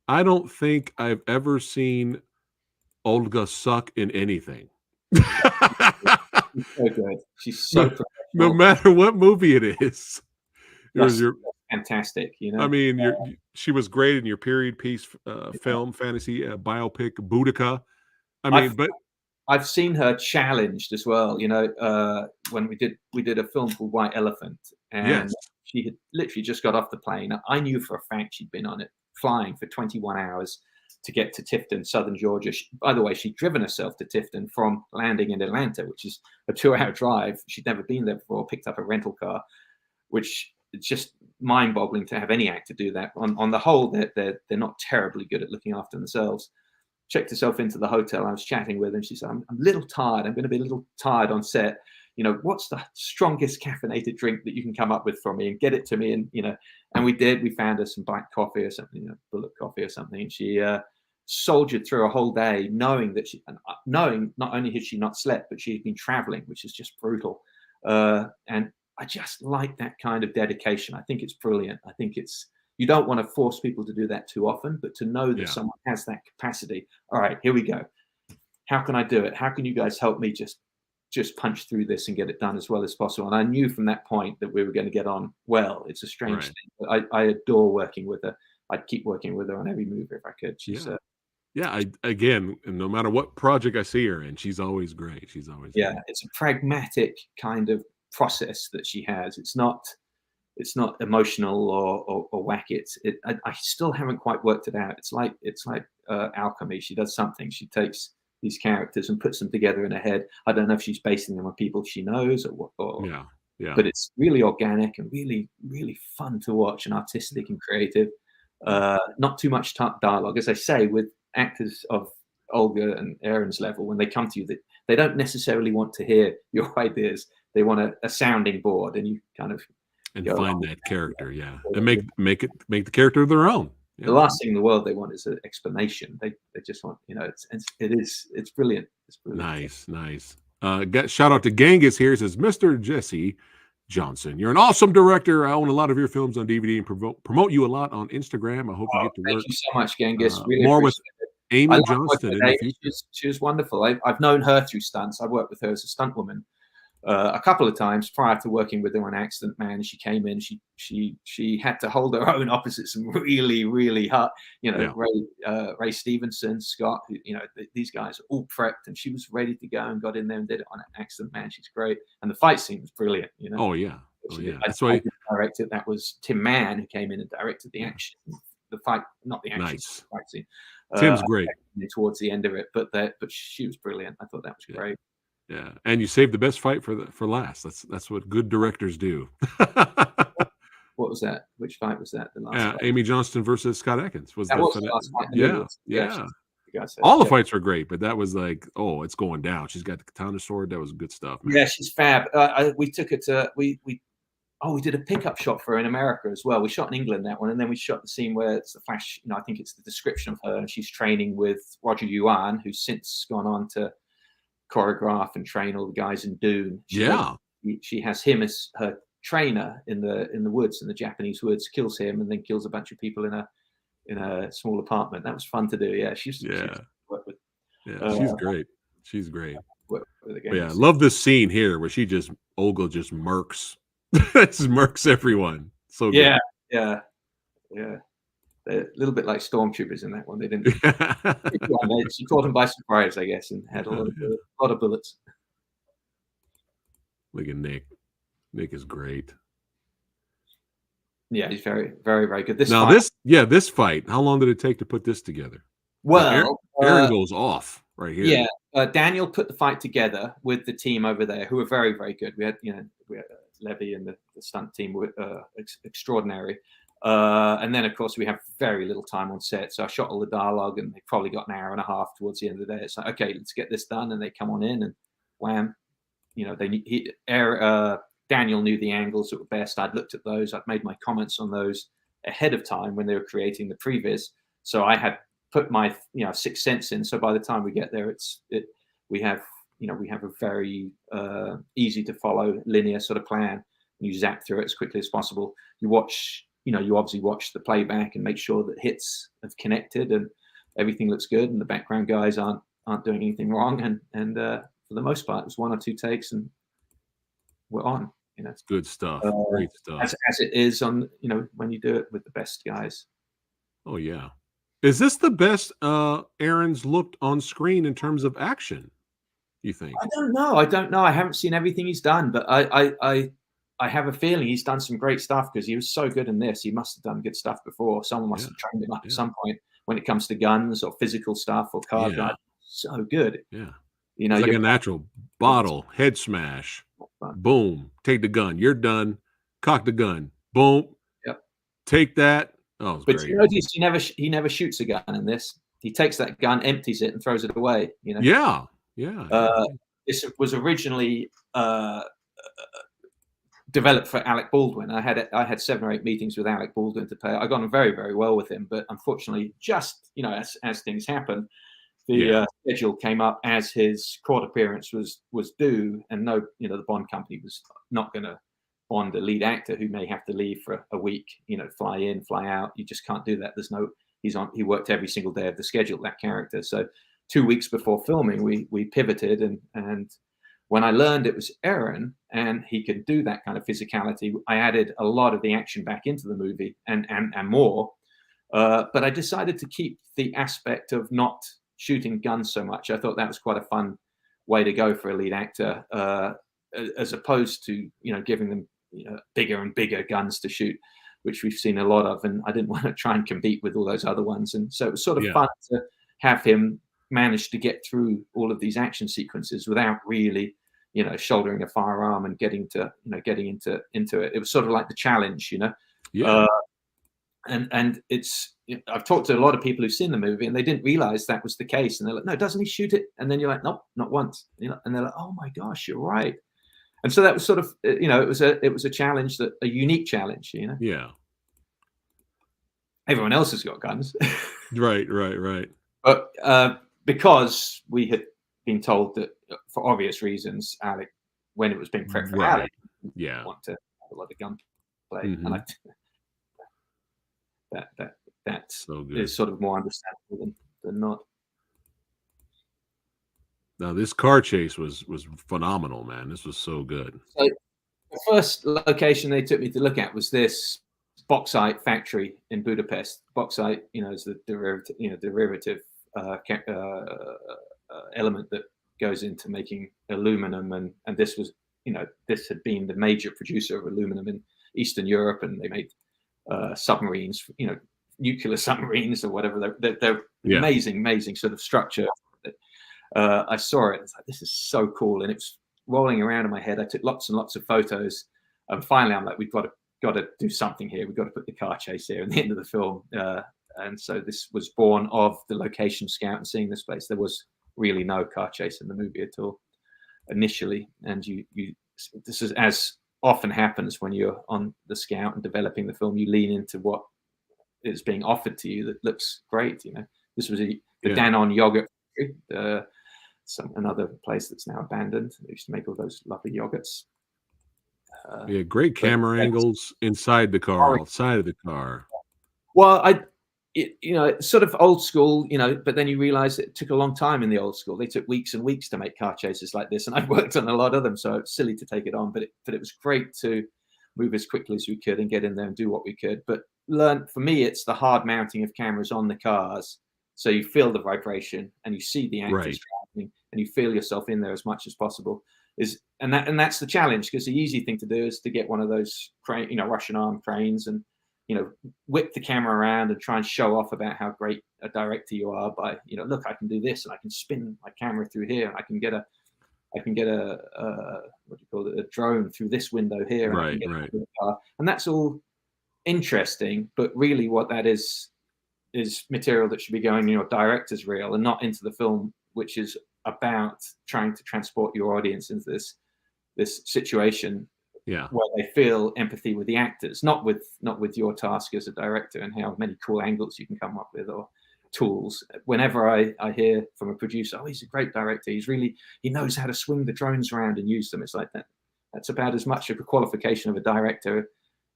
I don't think I've ever seen Olga suck in anything. She's so good. She's so professional. No matter what movie it is. That's fantastic, you know. I mean, she was great in your period piece film, fantasy biopic, Boudica. I mean, I've seen her challenged as well. You know, when we did a film called White Elephant, and she had literally just got off the plane. I knew for a fact she'd been on it, flying for 21 hours to get to Tifton, southern Georgia. By the way, she'd driven herself to Tifton from landing in Atlanta, which is a 2-hour drive. She'd never been there before. Picked up a rental car, which it's just mind-boggling to have any actor do that. On the whole, they're not terribly good at looking after themselves. Checked herself into the hotel. I was chatting with her, and she said, I'm a little tired. I'm going to be a little tired on set. You know, what's the strongest caffeinated drink that you can come up with for me and get it to me? And, you know, and we did. We found her some black coffee or something, you know, bullet coffee or something. And she soldiered through a whole day knowing that knowing not only had she not slept, but she had been traveling, which is just brutal. And I just like that kind of dedication. I think it's brilliant. I think you don't want to force people to do that too often, but to know that someone has that capacity. All right, here we go. How can I do it? How can you guys help me just punch through this and get it done as well as possible? And I knew from that point that we were going to get on well. It's a strange thing, but I adore working with her. I'd keep working with her on every movie if I could. She's again, no matter what project I see her in, she's always great. She's always great. It's a pragmatic kind of process that she has. It's not emotional or wacky. I still haven't quite worked it out. It's like alchemy. She does something. She takes these characters and puts them together in her head. I don't know if she's basing them on people she knows or but it's really organic and really, really fun to watch and artistic and creative. Not too much dialogue. As I say, with actors of Olga and Aaron's level, when they come to you, they they don't necessarily want to hear your ideas. They want a sounding board, and you kind of and go find along. that character, and make the character their own. The last thing in the world they want is an explanation. They just want, it's brilliant. It's brilliant. Nice. Shout out to Genghis here. He says, Mr. Jesse Johnson, you're an awesome director. I own a lot of your films on DVD and promote you a lot on Instagram. I hope you get to work. Thank you so much, Genghis. Really more with Amy I love Johnston working in with the Amy. future. She was wonderful. I've known her through stunts. I worked with her as a stunt woman a couple of times prior to working with her on Accident Man. She came in. She had to hold her own opposite some really hot, Ray Stevenson, Scott. These guys are all prepped, and she was ready to go and got in there and did it on Accident Man. She's great, and the fight scene was brilliant. Oh yeah. That's I why didn't direct it. That was Tim Mann who came in and directed the action, the fight, not the action. Nice. Fight scene. Tim's great. Towards the end of it, but she was brilliant. I thought that was great. Yeah, and you saved the best fight for last. That's what good directors do. What was that? Which fight was that? The last fight? Amy Johnston versus Scott Atkins was that the was the last fight. Yeah. All the fights were great, but that was like, oh, it's going down. She's got the katana sword. That was good stuff, man. Yeah, she's fab. We took it to we did a pickup shot for her in America as well. We shot in England that one, and then we shot the scene where it's the flash. I think it's the description of her, and she's training with Roger Yuan, who's since gone on to choreograph and train all the guys in Dune. She has him as her trainer in the woods, in the Japanese woods. Kills him, and then kills a bunch of people in a small apartment. That was fun to do. Yeah, she's worked with. Yeah, she's great. She's great. Yeah, I love this scene here where Olga just murks. Just murks everyone. So good. Yeah. They're a little bit like stormtroopers in that one. They didn't. She caught them by surprise, I guess, and had a lot of bullets. Look at Nick. Nick is great. Yeah, he's very, very, very good. This fight. How long did it take to put this together? Well, Aaron goes off right here. Yeah, Daniel put the fight together with the team over there, who are very, very good. We had Levy and the stunt team were extraordinary. And then, of course, we have very little time on set. So I shot all the dialogue, and they probably got an hour and a half towards the end of the day. It's like, okay, let's get this done. And they come on in, and wham, Daniel knew the angles that were best. I'd looked at those. I'd made my comments on those ahead of time when they were creating the previs. So I had put my sixth sense in. So by the time we get there, we have a very easy to follow linear sort of plan. You zap through it as quickly as possible. You obviously watch the playback and make sure that hits have connected and everything looks good, and the background guys aren't doing anything wrong. And for the most part, it was one or two takes, and we're on. It's good stuff. Great stuff. As it is on when you do it with the best guys. Oh yeah. Is this the best Aaron's looked on screen in terms of action, you think? I don't know. I haven't seen everything he's done, but I have a feeling he's done some great stuff, because he was so good in this. He must have done good stuff before. Someone must have trained him up at some point when it comes to guns or physical stuff or car guns. So good. Yeah. It's like a natural bottle, head smash, boom, take the gun. You're done. Cock the gun. Boom. Yep. Take that. Oh, it's but great. You notice he never shoots a gun in this. He takes that gun, empties it, and throws it away. Yeah. This was originally developed for Alec Baldwin. I had 7 or 8 meetings with Alec Baldwin to play. I got on very, very well with him, but unfortunately, just as things happen, the schedule came up as his court appearance was due, and the Bond company was not going to bond a lead actor who may have to leave for a week. Fly in, fly out. You just can't do that. He worked every single day of the schedule, that character. So 2 weeks before filming, we pivoted, and when I learned it was Aaron and he could do that kind of physicality, I added a lot of the action back into the movie and more. But I decided to keep the aspect of not shooting guns so much. I thought that was quite a fun way to go for a lead actor, as opposed to giving them bigger and bigger guns to shoot, which we've seen a lot of. And I didn't want to try and compete with all those other ones. And so it was sort of fun to have him manage to get through all of these action sequences without really shouldering a firearm and getting into it. It was sort of like the challenge, and it's, I've talked to a lot of people who've seen the movie and they didn't realize that was the case, and they're like, no, doesn't he shoot it? And then you're like, nope, not once, and they're like, oh my gosh, you're right. And so that was sort of, you know, it was a challenge, that a unique challenge, you know. Yeah. Everyone else has got guns. Right. But because we had been told that, for obvious reasons, Alec, when it was being prepped for Right. Alec, Yeah. want to have a lot of gunplay, Mhm. and that So good. is sort of more understandable than not. Now this car chase was phenomenal, man. This was so good. So the first location they took me to look at was this bauxite factory in Budapest. Bauxite, you know, is the derivative element that goes into making aluminum, and this was, you know, this had been the major producer of aluminum in Eastern Europe, and they made submarines, you know, nuclear submarines or whatever. They're amazing sort of structure. I saw it. It's like, this is so cool, and it was rolling around in my head. I took lots and lots of photos, and finally, I'm like, we've got to do something here. We've got to put the car chase here at the end of the film. And so this was born of the location scout and seeing this place. There was really no car chase in the movie at all initially, and this is, as often happens when you're on the scout and developing the film, you lean into what is being offered to you that looks great. You know, this was the Danone yogurt factory, another place that's now abandoned. They used to make all those lovely yogurts. Great camera angles inside the car, outside of the car. Well, you know, it's sort of old school, you know, but then you realize it took a long time in the old school. They took weeks and weeks to make car chases like this, and I've worked on a lot of them, so it's silly to take it on, but it was great to move as quickly as we could and get in there and do what we could. But for me, it's the hard mounting of cameras on the cars, so you feel the vibration and you see the actors traveling, and you feel yourself in there as much as possible. And that's the challenge, because the easy thing to do is to get one of those crane, you know, Russian arm cranes, and, you know, whip the camera around and try and show off about how great a director you are by, you know, look, I can do this, and I can spin my camera through here, and I can get a what do you call it, a drone through this window here, and and that's all interesting, but really what that is material that should be going in your director's reel and not into the film, which is about trying to transport your audience into this situation where they feel empathy with the actors, not with your task as a director and how many cool angles you can come up with or tools. Whenever I hear from a producer, oh, he's a great director, he knows how to swing the drones around and use them, it's like that's about as much of a qualification of a director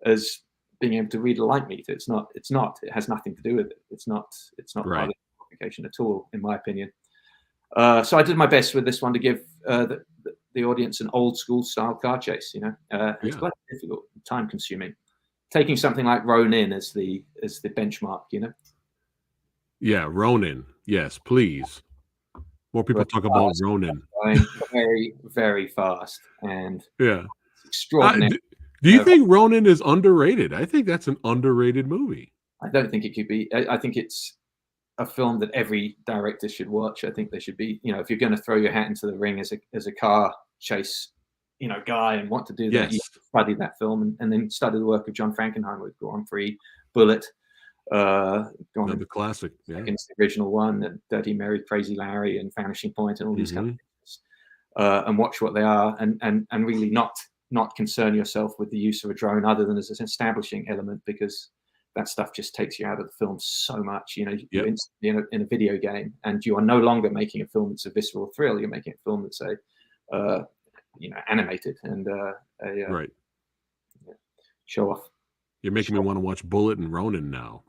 as being able to read a light meter. It has nothing to do with it. It's not part of the qualification at all, in my opinion. So I did my best with this one to give the audience an old school style car chase. You know, it's quite difficult, time consuming. Taking something like Ronin as the benchmark. You know. Yeah, Ronin. Yes, please. More people talk about Ronin. Very, very fast, and it's extraordinary. Do you think Ronin is underrated? I think that's an underrated movie. I don't think it could be. I think it's a film that every director should watch. I think they should be, you know, if you're going to throw your hat into the ring as a car chase, you know, guy and want to do that, you study that film and then study the work of John Frankenheimer with Grand Prix, Bullet, another classic, against the original one, and Dirty Mary, Crazy Larry, and Vanishing Point, and all these kind of things, and watch what they are, and really not concern yourself with the use of a drone other than as an establishing element, because that stuff just takes you out of the film so much. You know, you're instantly in a video game, and you are no longer making a film that's a visceral thrill. You're making a film that's you know, animated and show off. You're making me want to watch Bullet and Ronin now.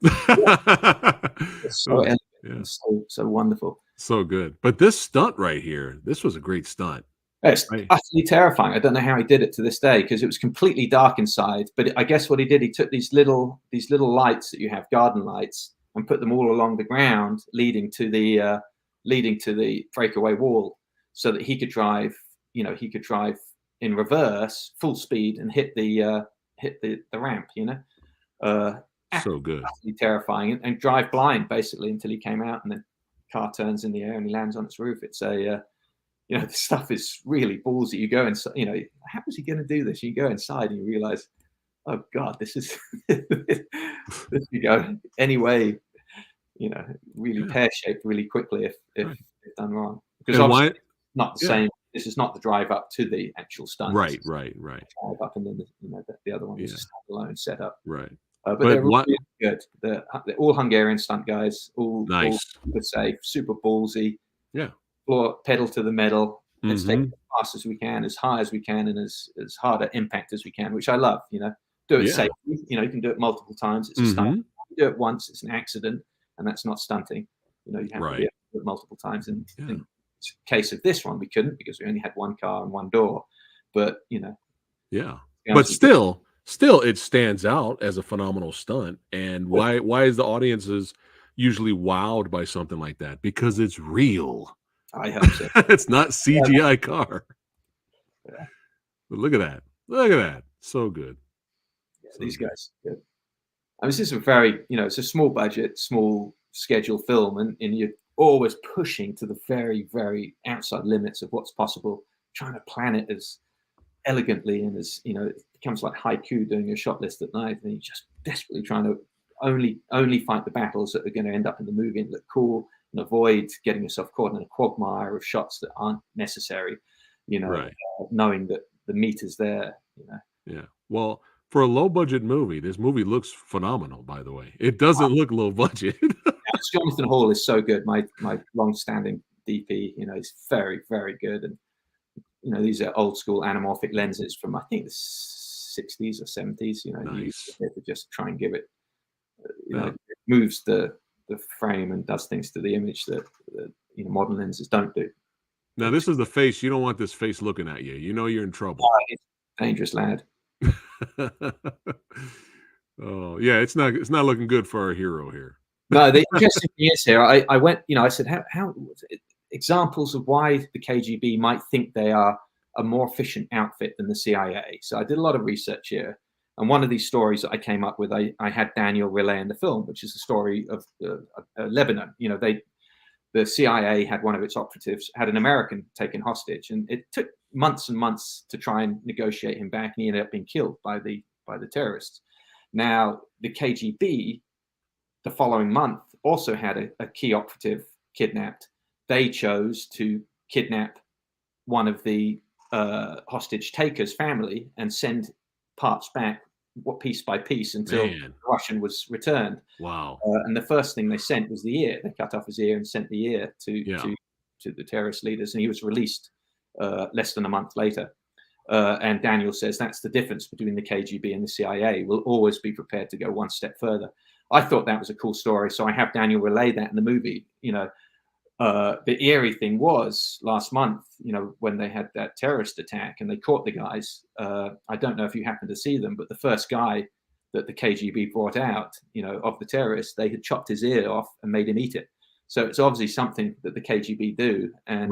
It's so elegant, so wonderful, so good. But this stunt right here, this was a great stunt. It's utterly terrifying. I don't know how he did it to this day, because it was completely dark inside. But I guess what he did, he took these little lights that you have, garden lights, and put them all along the ground, leading to the breakaway wall, so that he could drive. You know, he could drive in reverse, full speed, and hit the ramp. You know, so good, absolutely terrifying, and drive blind basically until he came out, and the car turns in the air and he lands on its roof. It's you know, the stuff is really ballsy. You go inside, you know, how is he going to do this? You go inside and you realize, oh God, this is, this could go any way, you know, really pear-shaped really quickly if done wrong. Because obviously it's not the same. This is not the drive up to the actual stunt. Right. Drive up, and then the other one was a standalone setup. Right. But they're really good. They're all Hungarian stunt guys. All super safe, super ballsy. Yeah. Pedal to the metal. Let's take it as fast as we can, as high as we can, and as hard an impact as we can, which I love. Do it safely. You can do it multiple times. It's a stunt. You do it once, it's an accident, and that's not stunting. You have to be able to do it multiple times. And in the case of this one, we couldn't because we only had one car and one door. But but still it stands out as a phenomenal stunt. And why is the audiences usually wowed by something like that? Because it's real. I hope so. It's not CGI car. Yeah. But look at that. So good. These guys. Good. This is a very, it's a small budget, small schedule film, and you're always pushing to the very, very outside limits of what's possible, trying to plan it as elegantly and as, it becomes like haiku doing a shot list at night, and you're just desperately trying to only fight the battles that are going to end up in the movie and look cool, and avoid getting yourself caught in a quagmire of shots that aren't necessary, knowing that the meat is there. Yeah. Well, for a low budget movie, this movie looks phenomenal, by the way. It doesn't look low budget. Jonathan Hall is so good. My long-standing DP, he's very, very good. And these are old school anamorphic lenses from, I think, the 60s or 70s. Nice. To just try and give it, it moves the frame and does things to the image that modern lenses don't do. Now, this is the face. You don't want this face looking at you. You're in trouble. Dangerous lad. Oh yeah, it's not looking good for our hero here. No, the interesting thing is here. I went, I said, how examples of why the KGB might think they are a more efficient outfit than the CIA. So I did a lot of research here, and one of these stories that I came up with, I had Daniel relay in the film, which is the story of Lebanon. The CIA had one of its operatives had an American taken hostage, and it took months and months to try and negotiate him back, and he ended up being killed by the terrorists. Now, the KGB, the following month, also had a key operative kidnapped. They chose to kidnap one of the hostage takers' family and send parts back, piece by piece, until the Russian was returned. Wow! And the first thing they sent was the ear. They cut off his ear and sent the ear to the terrorist leaders, and he was released less than a month later. And Daniel says that's the difference between the KGB and the CIA. We'll always be prepared to go one step further. I thought that was a cool story, so I have Daniel relay that in the movie. The eerie thing was last month, when they had that terrorist attack and they caught the guys. I don't know if you happened to see them, but the first guy that the KGB brought out, of the terrorists, they had chopped his ear off and made him eat it. So it's obviously something that the KGB do, and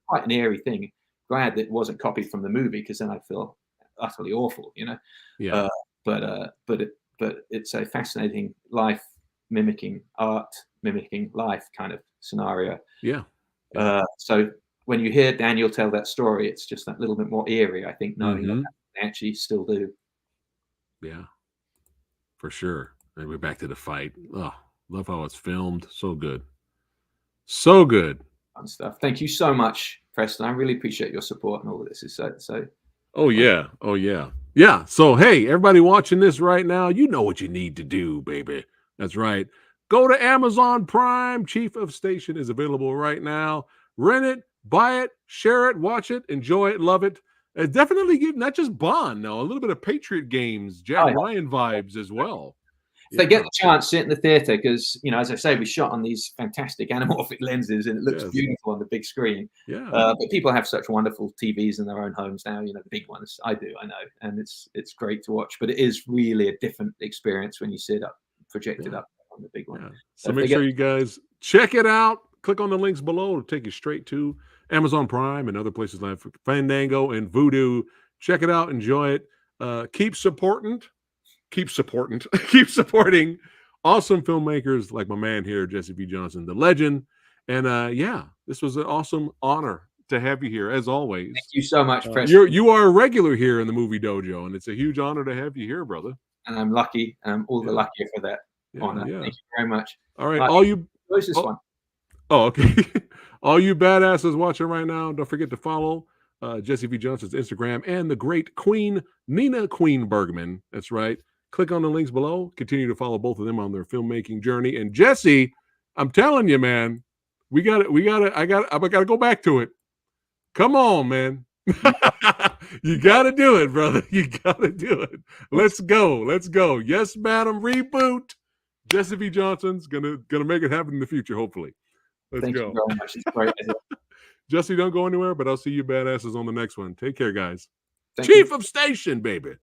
quite an eerie thing. Glad that it wasn't copied from the movie, because then I'd feel utterly awful, Yeah. But it's a fascinating life mimicking art, mimicking life kind of scenario. Yeah. So when you hear Daniel tell that story, it's just that little bit more eerie, I think, knowing that they actually still do. Yeah, for sure. And we're back to the fight. Oh, love how it's filmed. So good. So good. Fun stuff. Thank you so much, Preston. I really appreciate your support and all of this. Is so. Oh yeah. Oh yeah. Yeah. So hey, everybody watching this right now, you know what you need to do, baby. That's right. Go to Amazon Prime. Chief of Station is available right now. Rent it, buy it, share it, watch it, enjoy it, love it. Definitely give not just Bond, no, a little bit of Patriot Games, Jack Ryan vibes as well. If they get the chance, sit in the theater, because as I say, we shot on these fantastic anamorphic lenses, and it looks beautiful on the big screen. Yeah. But people have such wonderful TVs in their own homes now. The big ones. I do, I know, and it's great to watch. But it is really a different experience when you sit up, projected up on the big one. Yeah. So make sure you guys check it out. Click on the links below to take you straight to Amazon Prime and other places like Fandango and Vudu. Check it out. Enjoy it. Keep supporting awesome filmmakers like my man here, Jesse V. Johnson, the legend. And this was an awesome honor to have you here, as always. Thank you so much, Preston. You are a regular here in the Movie Dojo, and it's a huge honor to have you here, brother. And I'm lucky. I'm all the luckier for that honor. Yeah. Thank you very much. All right, all you. Close this one. Oh, okay. All you badasses watching right now, don't forget to follow Jesse V. Johnson's Instagram, and the great Queen, Nina Queen Bergman. That's right. Click on the links below. Continue to follow both of them on their filmmaking journey. And Jesse, I'm telling you, man, I got to go back to it. Come on, man. You got to do it, brother. You got to do it. Let's go. Let's go. Yes, madam. Reboot. Jesse V. Johnson's gonna make it happen in the future, hopefully. Let's go. Thank you very much. It's great. Jesse, don't go anywhere, but I'll see you badasses on the next one. Take care, guys. Thank Chief you. of Station, baby.